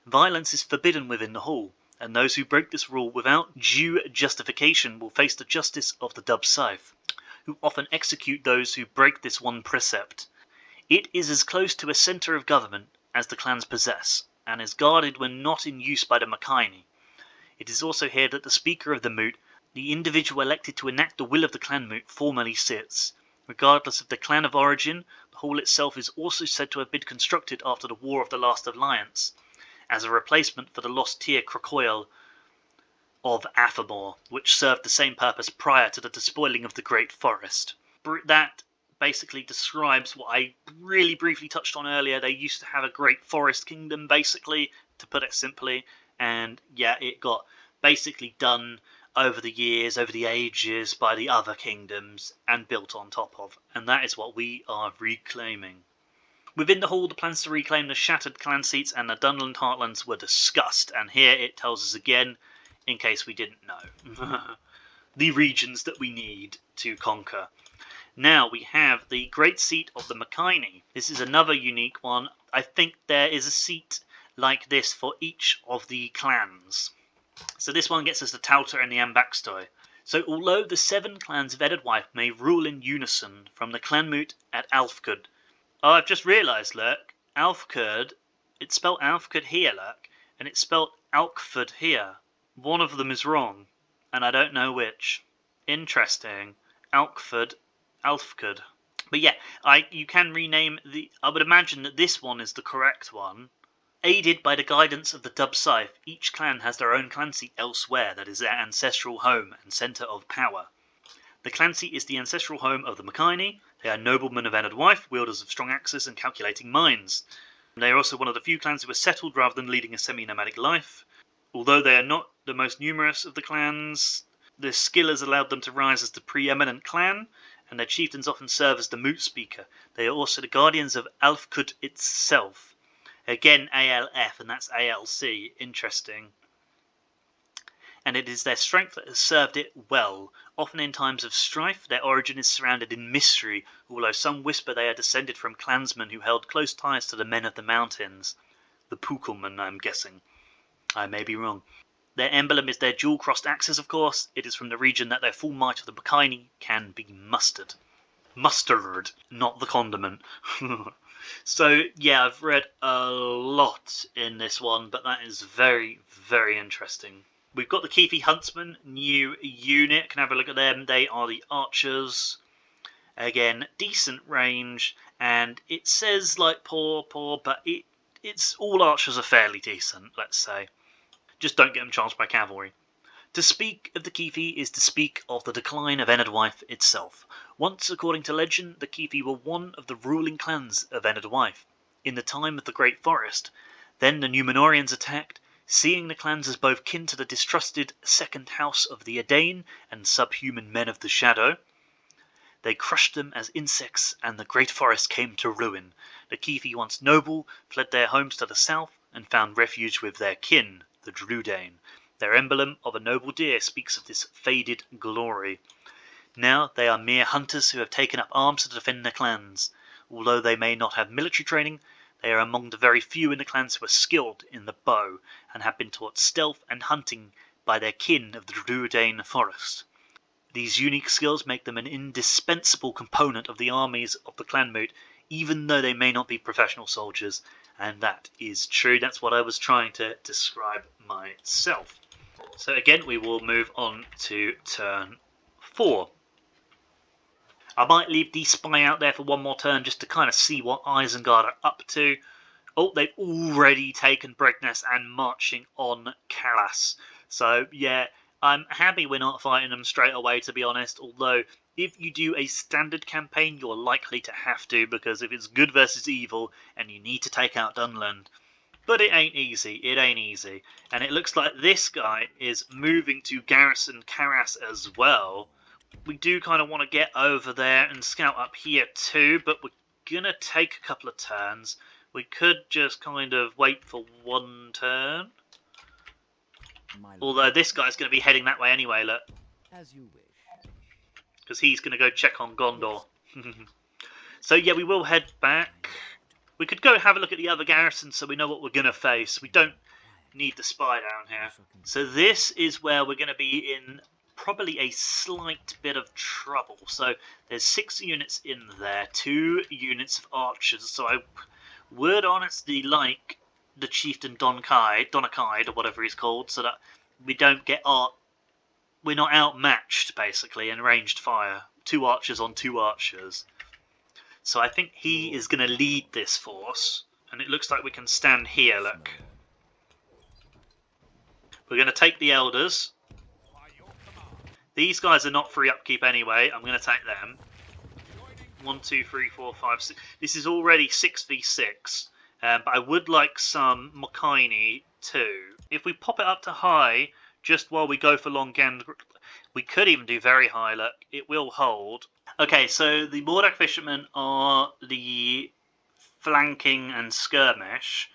Violence is forbidden within the hall, and those who break this rule without due justification will face the justice of the Dub Scythe, who often execute those who break this one precept. It is as close to a centre of government as the clans possess, and is guarded when not in use by the Makini. It is also here that the speaker of the moot, the individual elected to enact the will of the clan moot, formally sits. Regardless of the clan of origin, the hall itself is also said to have been constructed after the War of the Last Alliance, as a replacement for the lost tier Crocoil of Athamor, which served the same purpose prior to the despoiling of the Great Forest. That basically describes what I really briefly touched on earlier. They used to have a great forest kingdom, basically, to put it simply, and yeah, it got basically done over the years, over the ages, by the other kingdoms, and built on top of, and that is what we are reclaiming. Within the hall, the plans to reclaim the shattered clan seats and the Dunland heartlands were discussed, and here it tells us again, in case we didn't know, the regions that we need to conquer. Now we have the Great Seat of the Makini. This is another unique one. I think there is a seat like this for each of the clans. So this one gets us the Tauta and the Ambaxtoi. So although the 7 clans of Enedwaith may rule in unison from the clan moot at Alfkud. Oh, I've just realised, look, Alfkud, it's spelled Alfkud here, look, and it's spelled Alkford here. One of them is wrong, and I don't know which. Interesting. Alkford, Alfkud. But yeah, you can rename I would imagine that this one is the correct one. Aided by the guidance of the Dub Scythe, each clan has their own clan seat elsewhere that is their ancestral home and centre of power. The clan seat is the ancestral home of the Makini. They are noblemen of Enedwaith, wielders of strong axes and calculating minds. They are also one of the few clans who were settled rather than leading a semi-nomadic life. Although they are not the most numerous of the clans, their skill has allowed them to rise as the preeminent clan, and their chieftains often serve as the moot speaker. They are also the guardians of Alfkud itself. Again, ALF, and that's ALC. Interesting. And it is their strength that has served it well. Often in times of strife, their origin is surrounded in mystery, although some whisper they are descended from clansmen who held close ties to the men of the mountains. The Pukelmen, I'm guessing. I may be wrong. Their emblem is their dual-crossed axes, of course. It is from the region that their full might of the Makini can be mustered. Mustard, not the condiment. So, yeah, I've read a lot in this one, but that is very, very interesting. We've got the Keefi Huntsman, new unit. Can have a look at them. They are the archers. Again, decent range, and it says, like, poor, but it's all archers are fairly decent, let's say. Just don't get them charged by cavalry. To speak of the Keefi is to speak of the decline of Enedwaith itself. Once, according to legend, the Keefi were one of the ruling clans of Enedwaith. In the time of the Great Forest, then the Númenóreans attacked, seeing the clans as both kin to the distrusted second house of the Edain and subhuman men of the shadow. They crushed them as insects, and the Great Forest came to ruin. The Keefi, once noble, fled their homes to the south and found refuge with their kin, the Drudain. Their emblem of a noble deer speaks of this faded glory. Now they are mere hunters who have taken up arms to defend their clans. Although they may not have military training, they are among the very few in the clans who are skilled in the bow and have been taught stealth and hunting by their kin of the Edain forest. These unique skills make them an indispensable component of the armies of the Clanmoot, even though they may not be professional soldiers, and that is true. That's what I was trying to describe myself. So again, we will move on to turn 4. I might leave the spy out there for one more turn just to kind of see what Isengard are up to. Oh, they've already taken Bregness and marching on Callas. So yeah, I'm happy we're not fighting them straight away, to be honest, although if you do a standard campaign, you're likely to have to, because if it's good versus evil and you need to take out Dunland. But it ain't easy, it ain't easy. And it looks like this guy is moving to garrison Karras as well. We do kind of want to get over there and scout up here too, but we're going to take a couple of turns. We could just kind of wait for one turn. Although this guy's going to be heading that way anyway, look. As you wish. Because he's going to go check on Gondor. So yeah, we will head back. We could go have a look at the other garrisons so we know what we're going to face. We don't need the spy down here. So this is where we're going to be in probably a slight bit of trouble. So there's 6 units in there, 2 units of archers. So I would honestly like the chieftain Donakide, or whatever he's called, so that we don't get we're not outmatched basically in ranged fire. 2 archers on 2 archers. So I think he is going to lead this force, and it looks like we can stand here. Look, we're going to take the elders. These guys are not free upkeep anyway. I'm going to take them. 1, 2, 3, 4, 5, 6. This is already 6v6. But I would like some Mokaini too. If we pop it up to high, just while we go for Longan, we could even do very high, look. It will hold. Okay, so the Mordag Fishermen are the flanking and skirmish.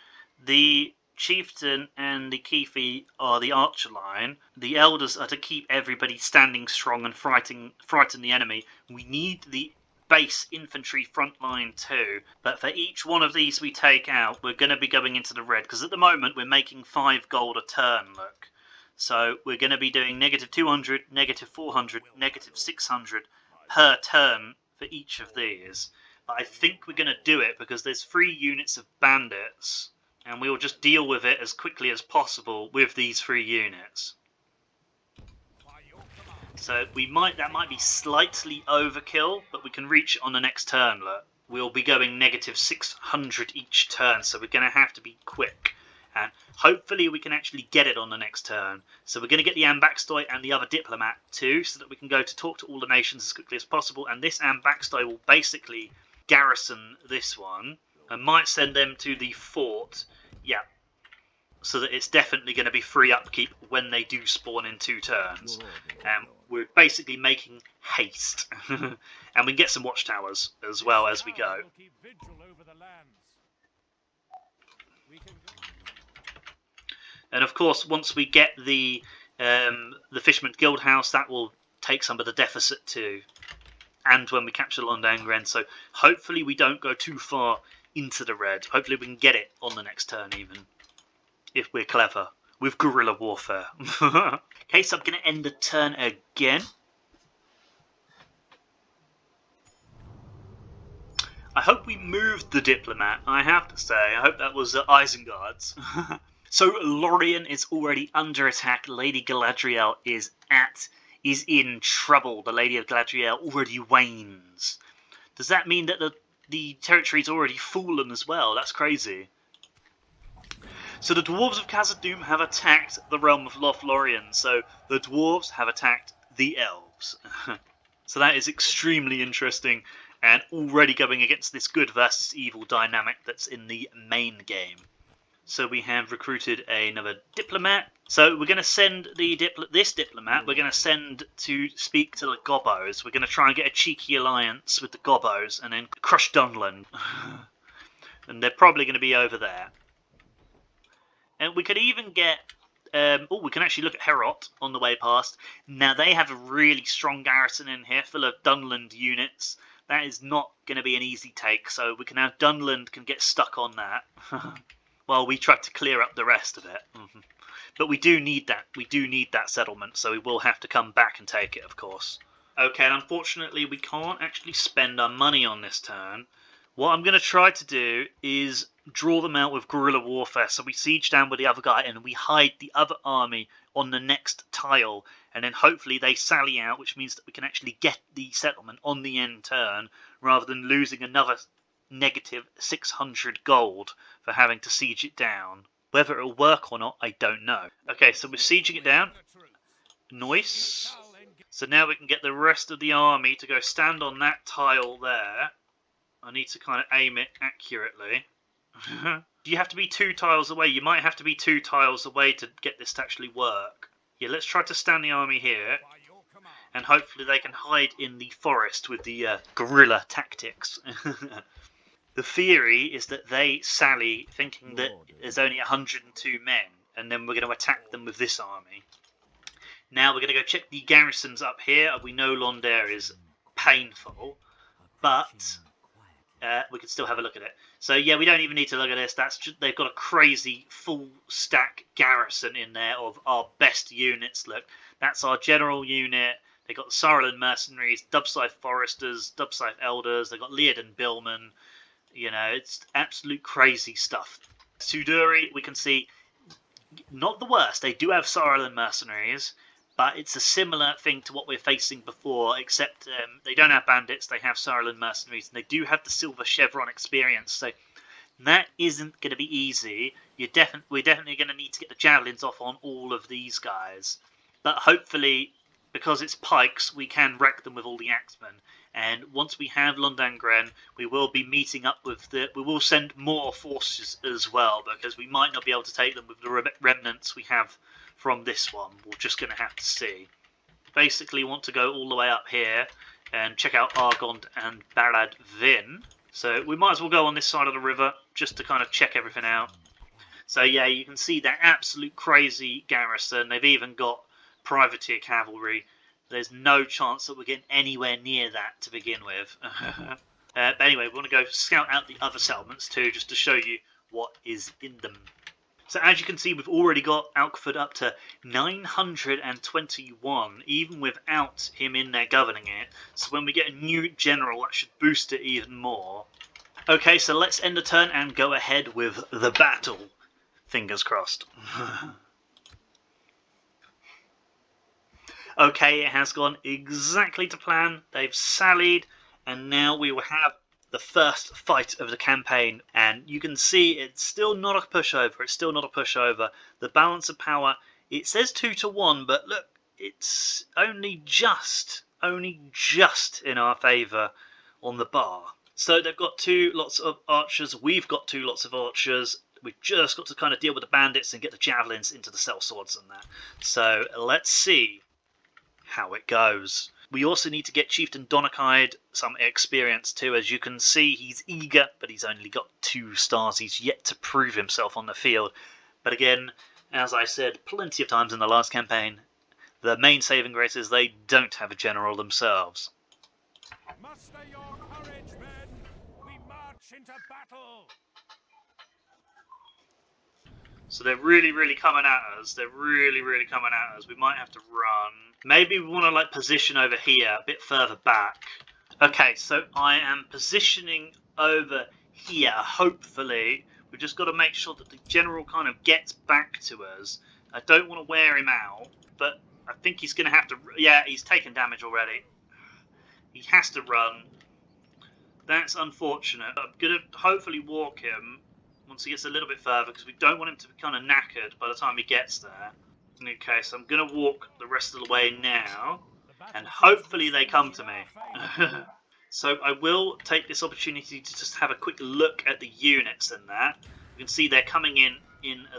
The Chieftain and the Keefe are the archer line. The Elders are to keep everybody standing strong and frighten the enemy. We need the base infantry front line too, but for each one of these we take out, we're going to be going into the red, because at the moment we're making 5 gold a turn, look. So we're going to be doing -200, -400, -600 per turn for each of these. But I think we're going to do it because there's 3 units of bandits, and we'll just deal with it as quickly as possible with these 3 units. So that might be slightly overkill, but we can reach it on the next turn. Look, we'll be going -600 each turn, so we're going to have to be quick. And hopefully we can actually get it on the next turn. So we're going to get the Ambakstoi and the other diplomat too, so that we can go to talk to all the nations as quickly as possible. And this Ambakstoi will basically garrison this one. I might send them to the fort. Yeah. So that it's definitely going to be free upkeep when they do spawn in 2 turns. We're basically making haste. And we can get some watchtowers as well as we go. And of course, once we get the Fisherman's Guild House, that will take some of the deficit too. And when we capture Angren, so hopefully we don't go too far into the red. Hopefully we can get it on the next turn even, if we're clever with guerrilla warfare. Okay, so I'm going to end the turn again. I hope we moved the diplomat, I have to say. I hope that was Isengard's. So Lorien is already under attack. Lady Galadriel is in trouble. The Lady of Galadriel already wanes. Does that mean that the territory's already fallen as well? That's crazy. So the dwarves of Khazad-dûm have attacked the realm of Lothlorien. So the dwarves have attacked the elves. So that is extremely interesting, and already going against this good versus evil dynamic that's in the main game. So we have recruited another diplomat. So we're going to send this diplomat, we're going to send to speak to the Gobbos. We're going to try and get a cheeky alliance with the Gobbos and then crush Dunland. And they're probably going to be over there. And we could even get... we can actually look at Herot on the way past. Now, they have a really strong garrison in here, full of Dunland units. That is not going to be an easy take, so we can have Dunland can get stuck on that. While we try to clear up the rest of it. But we do need that. We do need that settlement, so we will have to come back and take it, of course. Okay, and unfortunately we can't actually spend our money on this turn. What I'm going to try to do is draw them out with guerrilla warfare. So we siege down with the other guy and we hide the other army on the next tile. And then hopefully they sally out, which means that we can actually get the settlement on the end turn rather than losing another negative 600 gold for having to siege it down. Whether it'll work or not, I don't know. Okay, so we're sieging it down. Nice. So now we can get the rest of the army to go stand on that tile there. I need to kind of aim it accurately. You have to be 2 tiles away. You might have to be 2 tiles away to get this to actually work. Yeah, let's try to stand the army here. And hopefully they can hide in the forest with the guerrilla tactics. The theory is that they sally thinking that there's only 102 men. And then we're going to attack them with this army. Now we're going to go check the garrisons up here. We know LOTR is painful. But we can still have a look at it. So yeah, we don't even need to look at this. That's just, they've got a crazy full stack garrison in there of our best units. Look, that's our general unit. They've got the Saarland mercenaries, Dubscythe foresters, Dubscythe elders. They've got Leoden billmen. You know, it's absolute crazy stuff. Suduri, we can see, not the worst. They do have Saarland mercenaries, but it's a similar thing to what we're facing before, except they don't have bandits, they have Saarland mercenaries, and they do have the silver chevron experience, so that isn't going to be easy. We're definitely going to need to get the javelins off on all of these guys. But hopefully, because it's pikes, we can wreck them with all the axemen. And once we have Angren, we will be meeting up with we will send more forces as well, because we might not be able to take them with the remnants we have from this one. We're just going to have to see. Basically want to go all the way up here and check out Argond and Haladin. So we might as well go on this side of the river just to kind of check everything out. So yeah, you can see that absolute crazy garrison. They've even got privateer cavalry. There's no chance that we're getting anywhere near that to begin with. But anyway, we want to go scout out the other settlements too, just to show you what is in them. So as you can see, we've already got Alkford up to 921, even without him in there governing it. So when we get a new general, that should boost it even more. Okay, so let's end the turn and go ahead with the battle. Fingers crossed. Okay, it has gone exactly to plan. They've sallied, and now we will have the first fight of the campaign. And you can see it's still not a pushover. It's still not a pushover. The balance of power, it says 2-1, but look, it's only just in our favour on the bar. So they've got 2 lots of archers. We've got 2 lots of archers. We've just got to kind of deal with the bandits and get the javelins into the sellswords and that. So let's see how it goes. We also need to get Chieftain Donachide some experience too. As you can see, he's eager, but he's only got 2 stars. He's yet to prove himself on the field. But again, as I said plenty of times in the last campaign, the main saving grace is they don't have a general themselves. Muster your courage, men! We march into battle! So they're really coming at us. They're really coming at us. We might have to run. Maybe we want to like position over here, a bit further back. Okay, so I am positioning over here, hopefully. We've just got to make sure that the general kind of gets back to us. I don't want to wear him out, but I think he's going to have to... Yeah, he's taken damage already. He has to run. That's unfortunate. I'm going to hopefully walk him once he gets a little bit further, because we don't want him to be kind of knackered by the time he gets there. Okay, so I'm going to walk the rest of the way now, and hopefully they come to me. So I will take this opportunity to just have a quick look at the units and that. You can see they're coming in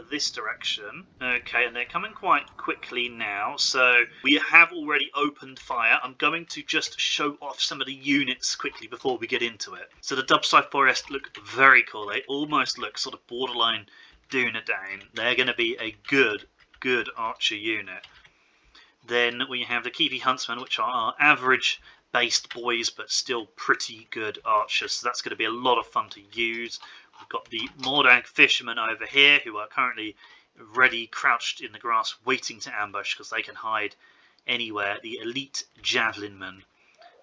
this direction. Okay, and they're coming quite quickly now, so we have already opened fire. I'm going to just show off some of the units quickly before we get into it. So the Dubscythe Forest look very cool. They almost look sort of borderline Edain. They're going to be a good archer unit. Then we have the Kiwi Huntsmen, which are our average based boys, but still pretty good archers. So that's going to be a lot of fun to use. We've got the Mordag Fishermen over here, who are currently ready, crouched in the grass, waiting to ambush because they can hide anywhere. The elite javelinmen,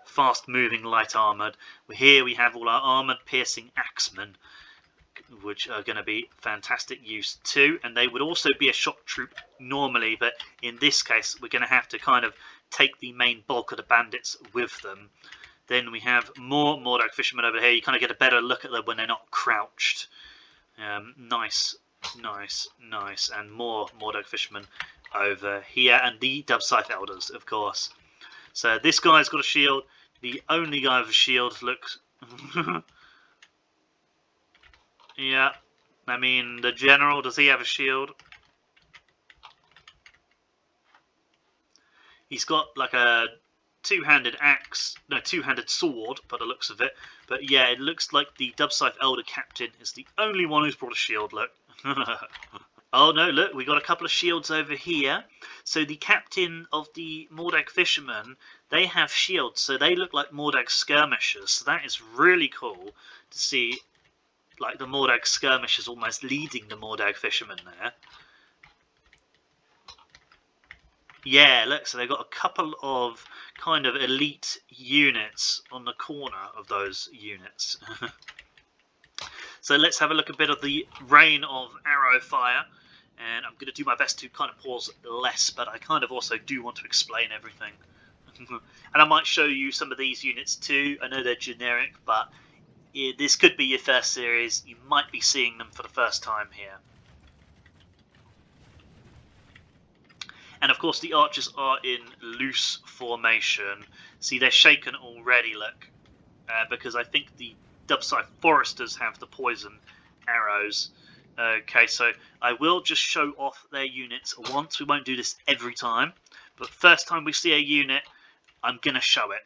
fast-moving, light-armoured. Here we have all our armoured-piercing axemen, which are going to be fantastic use too, and they would also be a shock troop normally, but in this case we're going to have to kind of take the main bulk of the bandits with them. Then we have more Mordag fishermen over here. You kind of get a better look at them when they're not crouched. Nice, and more Mordag fishermen over here, and the Dubscythe elders, of course. So this guy's got a shield. The only guy with a shield looks yeah, I mean, the general, does he have a shield? He's got like a two-handed axe, no, two-handed sword by the looks of it. But yeah, it looks like the Dubscythe Elder Captain is the only one who's brought a shield, look. Oh no, look, we got a couple of shields over here. So the captain of the Mordag Fishermen, they have shields, so they look like Mordag skirmishers. So that is really cool to see, like the Mordag skirmishers almost leading the Mordag Fishermen there. Yeah, look, so they've got a couple of kind of elite units on the corner of those units. So let's have a look a bit of the rain of arrow fire. And I'm going to do my best to kind of pause less, but I kind of also do want to explain everything. And I might show you some of these units too. I know they're generic, but this could be your first series. You might be seeing them for the first time here. And of course the archers are in loose formation. See, they're shaken already, look. Because I think the Dubscythe foresters have the poison arrows. Okay, so I will just show off their units once. We won't do this every time. But first time we see a unit, I'm going to show it.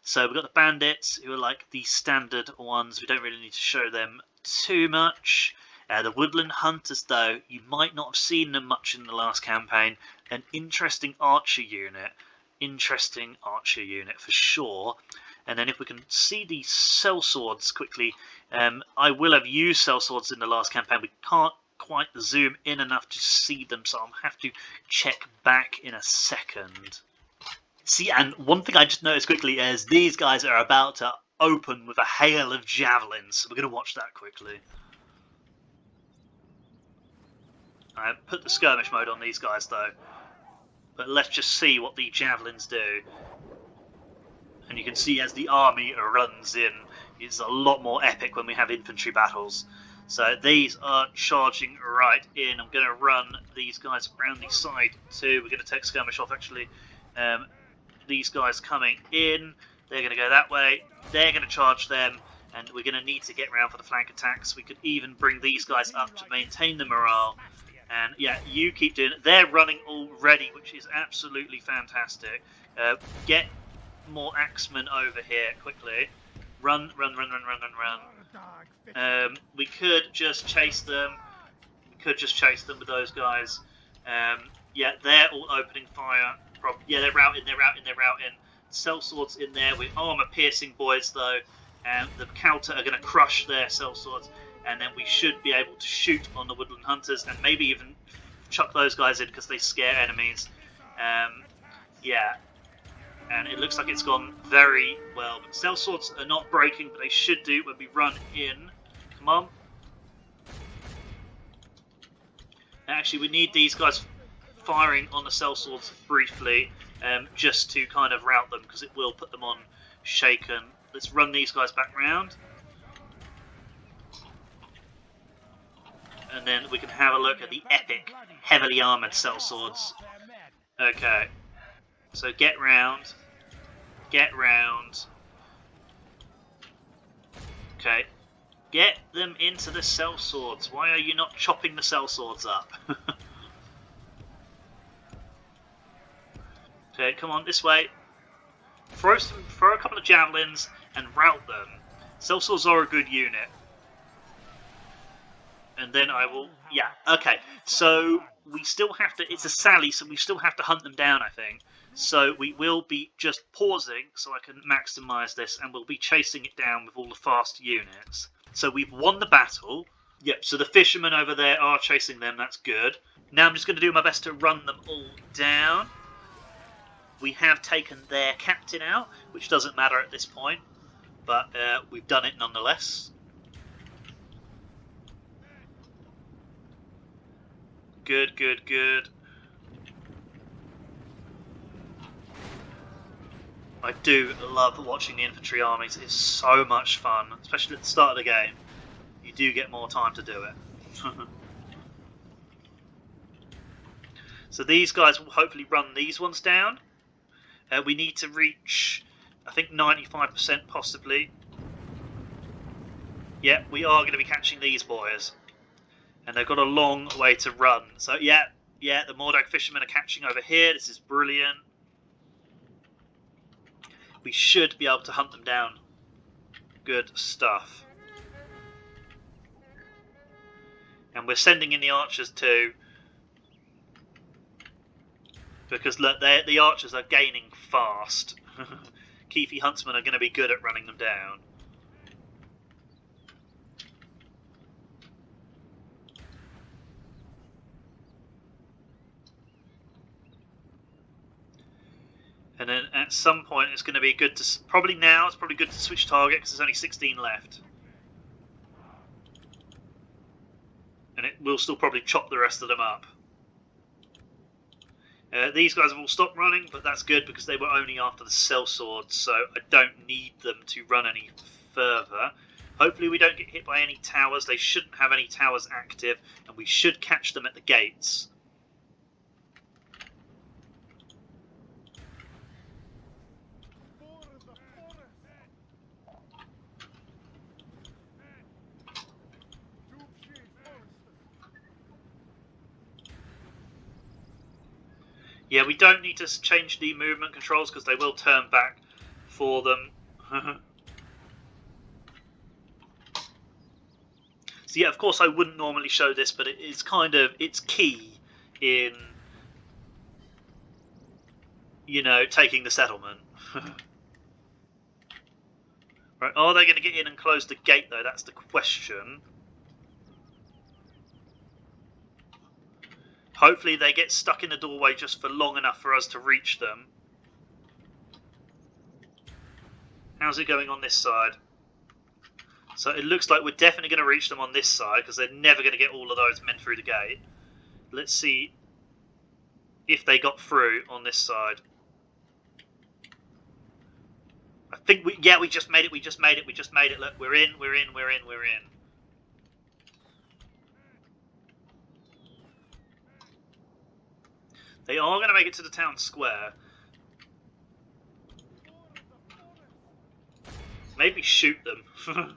So we've got the bandits, who are like the standard ones. We don't really need to show them too much. The woodland hunters, though, you might not have seen them much in the last campaign. An interesting archer unit. Interesting archer unit for sure. And then if we can see the sellswords quickly, I will have used sellswords in the last campaign. We can't quite zoom in enough to see them, so I'll have to check back in a second. See, and one thing I just noticed quickly is these guys are about to open with a hail of javelins. So we're going to watch that quickly. I put the skirmish mode on these guys though, but let's just see what the javelins do. And you can see as the army runs in, it's a lot more epic when we have infantry battles. So these are charging right in. I'm going to run these guys around the side too. We're going to take skirmish off actually. These guys coming in, they're going to go that way. They're going to charge them, and we're going to need to get around for the flank attacks. We could even bring these guys up to maintain the morale. And yeah, you keep doing it. They're running already, which is absolutely fantastic. Get more axemen over here quickly. Run. We could just chase them. With those guys. Yeah, they're all opening fire. Yeah, they're routing. Sellswords in there with armor-piercing boys though, and the Calter are going to crush their sellswords. And then we should be able to shoot on the woodland hunters and maybe even chuck those guys in because they scare enemies. Yeah, and it looks like it's gone very well. But sellswords are not breaking, but they should do when we run in. Come on. Actually, we need these guys firing on the sellswords briefly, just to kind of rout them because it will put them on shaken. Let's run these guys back round. And then we can have a look at the epic, heavily armoured sellswords. Okay, so get round. Okay, get them into the sellswords. Why are you not chopping the sellswords up? Okay, come on, this way. Throw a couple of javelins and rout them. Sellswords are a good unit. And then I will... Yeah, okay. So we still have to... It's a sally, so we still have to hunt them down, I think. So we will be just pausing so I can maximise this, and we'll be chasing it down with all the fast units. So we've won the battle. Yep, so the fishermen over there are chasing them, that's good. Now I'm just going to do my best to run them all down. We have taken their captain out, which doesn't matter at this point, but we've done it nonetheless. Good, good, good. I do love watching the infantry armies. It's so much fun, especially at the start of the game. You do get more time to do it. So these guys will hopefully run these ones down. We need to reach, I think, 95% possibly. Yeah, we are going to be catching these boys. And they've got a long way to run. So yeah, the Mordog fishermen are catching over here. This is brilliant. We should be able to hunt them down. Good stuff. And we're sending in the archers too. Because look, the archers are gaining fast. Keefy huntsmen are going to be good at running them down. And then at some point it's going to be good to... Probably now it's probably good to switch target because there's only 16 left. And it will still probably chop the rest of them up. These guys have all stopped running, but that's good because they were only after the sellswords, so I don't need them to run any further. Hopefully we don't get hit by any towers. They shouldn't have any towers active, and we should catch them at the gates. Yeah, we don't need to change the movement controls because they will turn back for them. So yeah, of course I wouldn't normally show this, but it is kind of, it's key in, you know, taking the settlement. Right, are they going to get in and close the gate though? That's the question. Hopefully they get stuck in the doorway just for long enough for us to reach them. How's it going on this side? So it looks like we're definitely going to reach them on this side because they're never going to get all of those men through the gate. Let's see if they got through on this side. I think we just made it, we just made it. Look, we're in. They are going to make it to the town square. Maybe shoot them.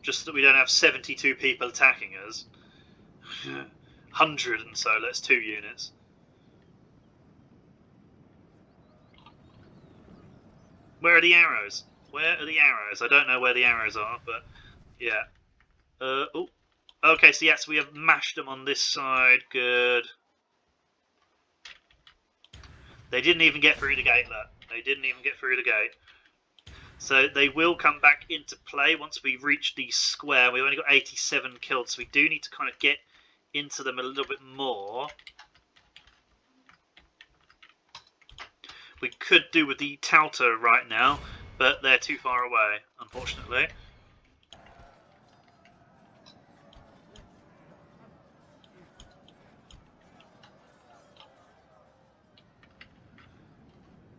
Just that we don't have 72 people attacking us. 100 and so, that's 2 units. Where are the arrows? Where are the arrows? I don't know where the arrows are, but yeah. Oh, okay. So yes, we have mashed them on this side. Good. They didn't even get through the gate. Look, they didn't even get through the gate. So they will come back into play once we reach the square. We've only got 87 killed, so we do need to kind of get into them a little bit more. We could do with the Tauta right now, but they're too far away, unfortunately.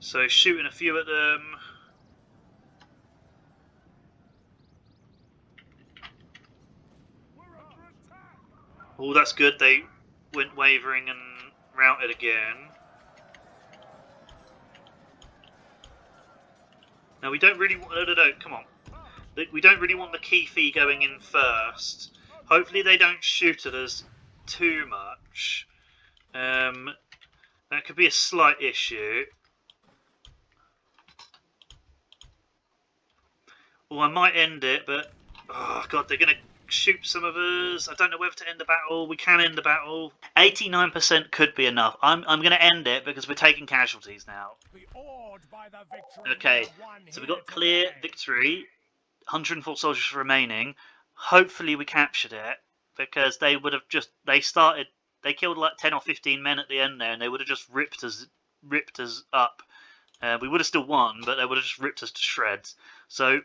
So shooting a few at them. Oh, that's good. They went wavering and routed again. Now we don't really want... No, come on. We don't really want the Keefe going in first. Hopefully they don't shoot at us too much. That could be a slight issue. Well, I might end it, but... Oh, God, they're going to shoot some of us. I don't know whether to end the battle. We can end the battle. 89% could be enough. I'm going to end it because we're taking casualties now. Be awed by the victory Okay, we have won so we here got clear today. victory. 104 soldiers remaining. Hopefully we captured it, because they would have just they killed like 10 or 15 men at the end there, and they would have just ripped us up. We would have still won, but they would have just ripped us to shreds. So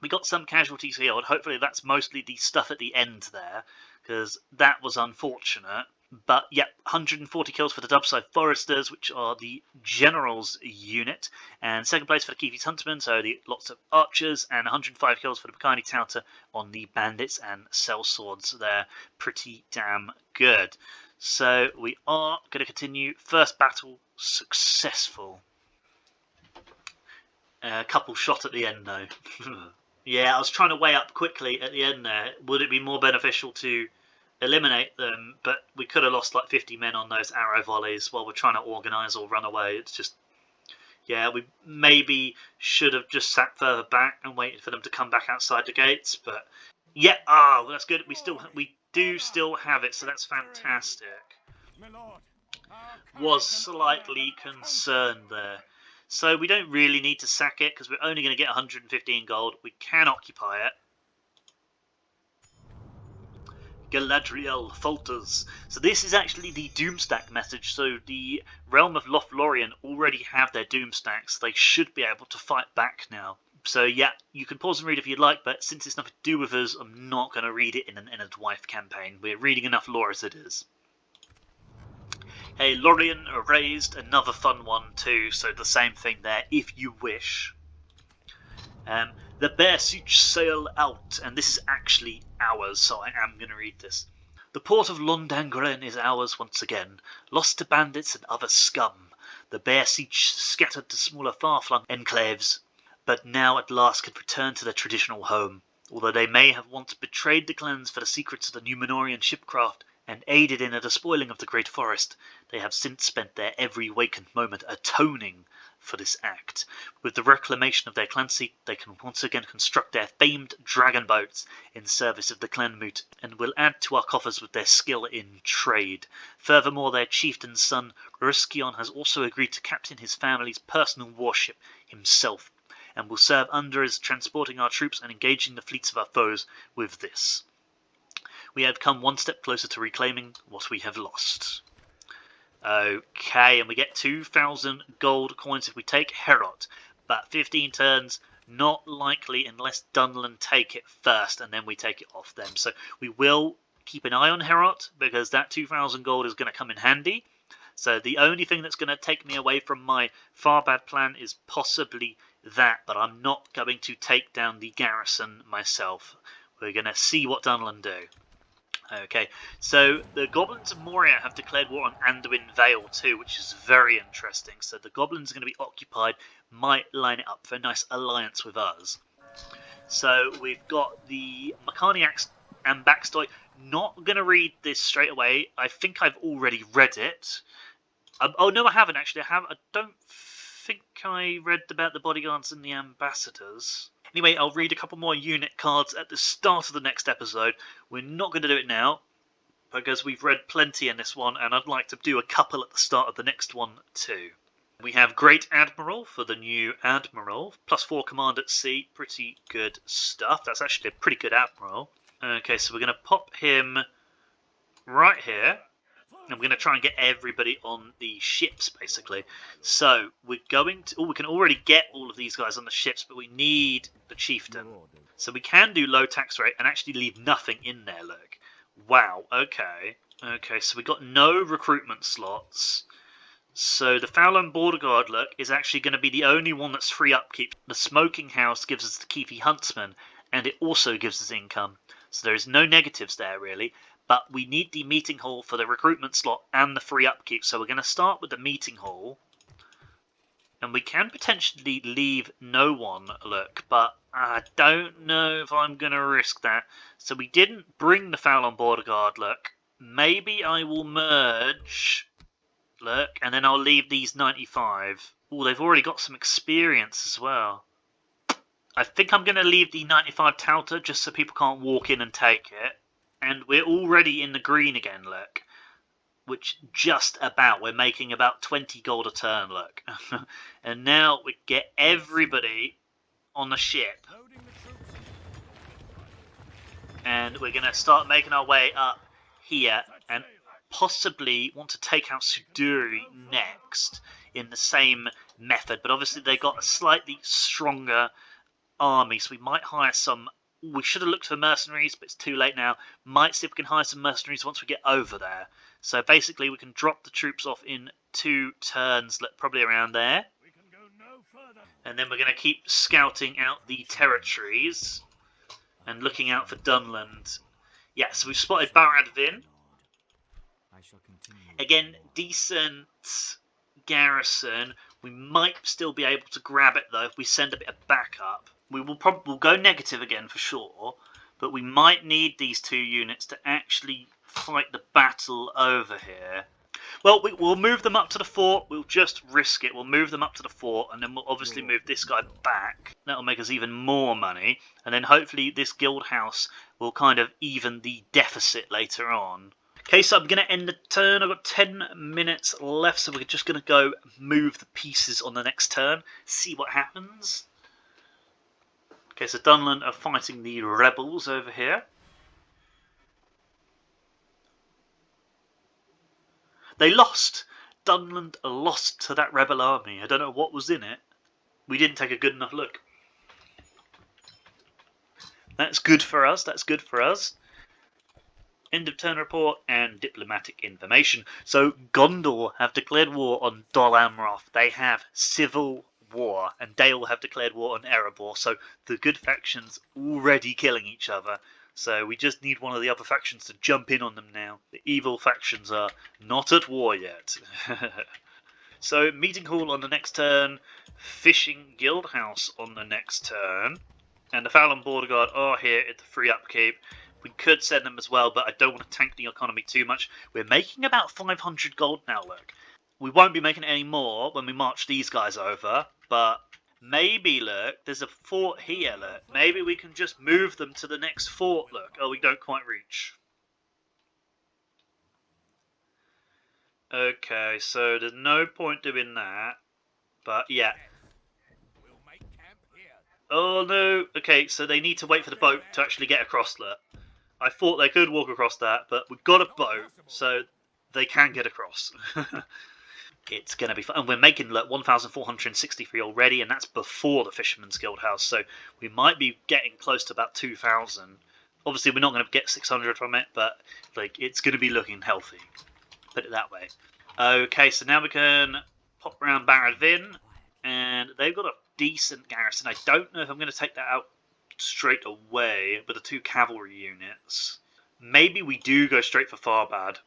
we got some casualties healed. Hopefully that's mostly the stuff at the end there, because that was unfortunate. But yeah, 140 kills for the Dubside Foresters, which are the General's unit, and second place for the Keefe Huntsmen, so lots of archers, and 105 kills for the Bacani Touter on the Bandits and Sellswords. They're pretty damn good. So we are going to continue. First battle successful. A couple shot at the end though. Yeah, I was trying to weigh up quickly at the end there. Would it be more beneficial to eliminate them? But we could have lost like 50 men on those arrow volleys while we're trying to organise or run away. It's just, yeah, we maybe should have just sat further back and waited for them to come back outside the gates. But yeah, well, that's good. We do still have it, so that's fantastic. My lord, our Was courage and slightly honor are concerned there. So we don't really need to sack it because we're only going to get 115 gold. We can occupy it. Galadriel falters. So this is actually the Doomstack message. So the realm of Lothlorien already have their Doomstacks. They should be able to fight back now. So yeah, you can pause and read if you'd like, but since it's nothing to do with us, I'm not going to read it in an Enedwaith campaign. We're reading enough lore as it is. Hey, Lorien raised, another fun one too, so the same thing there, if you wish. The Bear Such sail out, and this is actually ours, so I am going to read this. The port of Angren is ours once again, lost to bandits and other scum. The Bear Such scattered to smaller far-flung enclaves, but now at last can return to their traditional home. Although they may have once betrayed the clans for the secrets of the Númenórean shipcraft, and aided in a despoiling of the great forest, they have since spent their every wakened moment atoning for this act. With the reclamation of their clan seat, they can once again construct their famed dragon boats in service of the clan moot, and will add to our coffers with their skill in trade. Furthermore, their chieftain's son, Ruskion, has also agreed to captain his family's personal warship himself, and will serve under us, transporting our troops and engaging the fleets of our foes with this. We have come one step closer to reclaiming what we have lost. Okay, and we get 2,000 gold coins if we take Herot, but 15 turns, not likely unless Dunland take it first, and then we take it off them. So we will keep an eye on Herot, because that 2,000 gold is going to come in handy. So the only thing that's going to take me away from my far bad plan is possibly that, but I'm not going to take down the garrison myself. We're going to see what Dunland do. Okay, so the Goblins of Moria have declared war on Anduin Vale too, which is very interesting. So the Goblins are going to be occupied, might line it up for a nice alliance with us. So we've got the Mechaniacs and Backstoy. Not going to read this straight away. I think I've already read it. Oh no, I haven't actually. I don't think I read about the bodyguards and the ambassadors. Anyway, I'll read a couple more unit cards at the start of the next episode. We're not going to do it now, because we've read plenty in this one, and I'd like to do a couple at the start of the next one too. We have Great Admiral for the new Admiral, +4 command at sea, pretty good stuff. That's actually a pretty good Admiral. Okay, so we're going to pop him right here. And we're going to try and get everybody on the ships, basically. So, we're going to... we can already get all of these guys on the ships, but we need the chieftain. So we can do low tax rate and actually leave nothing in there, look. Wow, okay. Okay, so we got no recruitment slots. So the Fowler Border Guard, look, is actually going to be the only one that's free upkeep. The Smoking House gives us the Keefe Huntsman, and it also gives us income. So there is no negatives there, really. But we need the meeting hall for the recruitment slot and the free upkeep. So we're going to start with the meeting hall. And we can potentially leave no one, look. But I don't know if I'm going to risk that. So we didn't bring the Fowler Border Guard, look. Maybe I will merge, look. And then I'll leave these 95. Oh, they've already got some experience as well. I think I'm going to leave the 95 Touter just so people can't walk in and take it. And we're already in the green again, look. Which just about, we're making about 20 gold a turn, look. And now we get everybody on the ship. Loading the troops into And we're going to start making our way up here. And possibly want to take out Suduri next in the same method. But obviously they got a slightly stronger army, so we might hire some. We should have looked for mercenaries, but it's too late now. Might see if we can hire some mercenaries once we get over there. So basically we can drop the troops off in 2 turns, probably around there. We can go no further. And then we're going to keep scouting out the territories and looking out for Dunland. Yeah, so we've spotted Baradvin. I shall continue. Again, decent garrison. We might still be able to grab it though if we send a bit of backup. We will probably go negative again for sure, but we might need these 2 units to actually fight the battle over here. Well, we'll move them up to the fort. We'll just risk it. We'll move them up to the fort, and then we'll obviously move this guy back. That'll make us even more money, and then hopefully this guild house will kind of even the deficit later on. Okay, so I'm going to end the turn. I've got 10 minutes left, so we're just going to go move the pieces on the next turn, see what happens. Okay, so Dunland are fighting the rebels over here. They lost! Dunland lost to that rebel army. I don't know what was in it. We didn't take a good enough look. That's good for us, that's good for us. End of turn report and diplomatic information. So Gondor have declared war on Dol Amroth. They have civil war, and Dale have declared war on Erebor. So the good factions already killing each other. So we just need one of the other factions to jump in on them now. The evil factions are not at war yet. So meeting hall on the next turn, fishing guild house on the next turn, and the Fallon border guard are here at the free upkeep. We could send them as well, but I don't want to tank the economy too much. We're making about 500 gold now, look. We won't be making any more when we march these guys over, but maybe, look, there's a fort here, look. Maybe we can just move them to the next fort, look. Oh, we don't quite reach. Okay, so there's no point doing that, but yeah. We'll make camp here. Oh no, okay, so they need to wait for the boat to actually get across, look. I thought they could walk across that, but we've got a boat, so they can get across. It's going to be fun. And we're making 1,463 already, and that's before the Fisherman's Guild House, so we might be getting close to about 2,000. Obviously, we're not going to get 600 from it, but it's going to be looking healthy. Put it that way. Okay, so now we can pop around Baradvin, and they've got a decent garrison. I don't know if I'm going to take that out straight away with the 2 cavalry units. Maybe we do go straight for Farbad.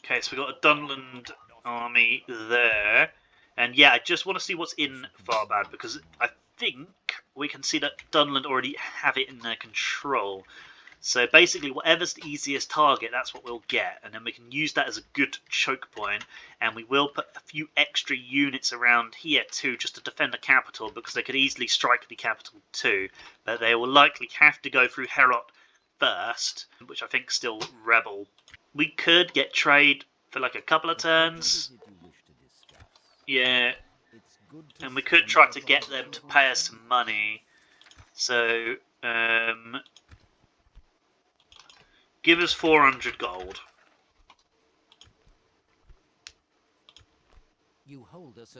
Okay, so we've got a Dunland army there. And yeah, I just want to see what's in Farbad, because I think we can see that Dunland already have it in their control. So basically, whatever's the easiest target, that's what we'll get. And then we can use that as a good choke point. And we will put a few extra units around here too, just to defend the capital, because they could easily strike the capital too. But they will likely have to go through Herot first, which I think is still rebel. We could get trade for a couple of turns. Yeah. And we could try to get them to pay us some money. So, give us 400 gold.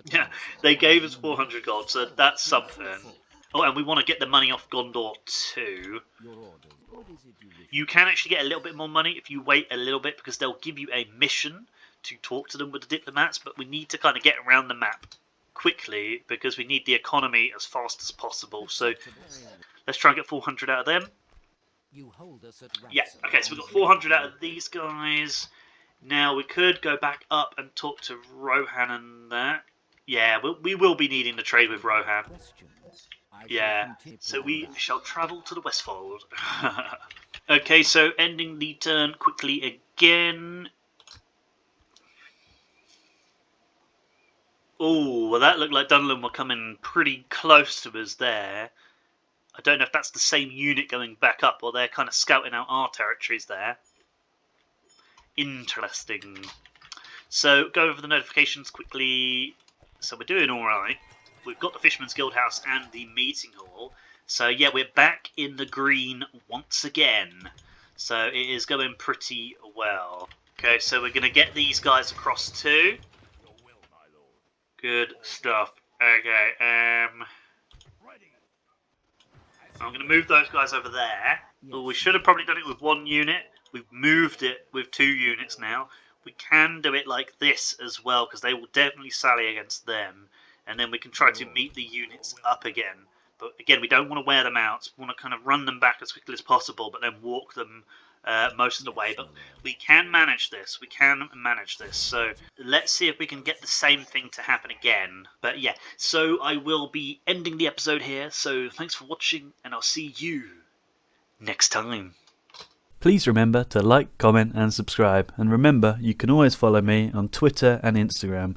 Yeah, they gave us 400 gold, so that's something. Oh, and we want to get the money off Gondor too. You can actually get a little bit more money if you wait a little bit, because they'll give you a mission to talk to them with the diplomats, but we need to kind of get around the map quickly because we need the economy as fast as possible. So let's try and get 400 out of them. Yeah, okay, so we've got 400 out of these guys. Now we could go back up and talk to Rohan and that. Yeah, we will be needing to trade with Rohan. Yeah, so we shall travel to the Westfold. Okay, so ending the turn quickly again. Oh, well that looked like Dunlendings were coming pretty close to us there. I don't know if that's the same unit going back up or they're kind of scouting out our territories there. Interesting. So, go over the notifications quickly. So we're doing alright. We've got the Fisherman's Guild House and the Meeting Hall. So yeah, we're back in the green once again. So it is going pretty well. Okay, so we're going to get these guys across too. Good stuff. Okay, I'm going to move those guys over there. Well, we should have probably done it with one unit. We've moved it with 2 units now. We can do it like this as well, because they will definitely sally against them. And then we can try to meet the units up again. But again, we don't want to wear them out. We want to kind of run them back as quickly as possible, but then walk them most of the way. But we can manage this. We can manage this. So let's see if we can get the same thing to happen again. But yeah, so I will be ending the episode here. So thanks for watching, and I'll see you next time. Please remember to like, comment and subscribe, and remember you can always follow me on Twitter and Instagram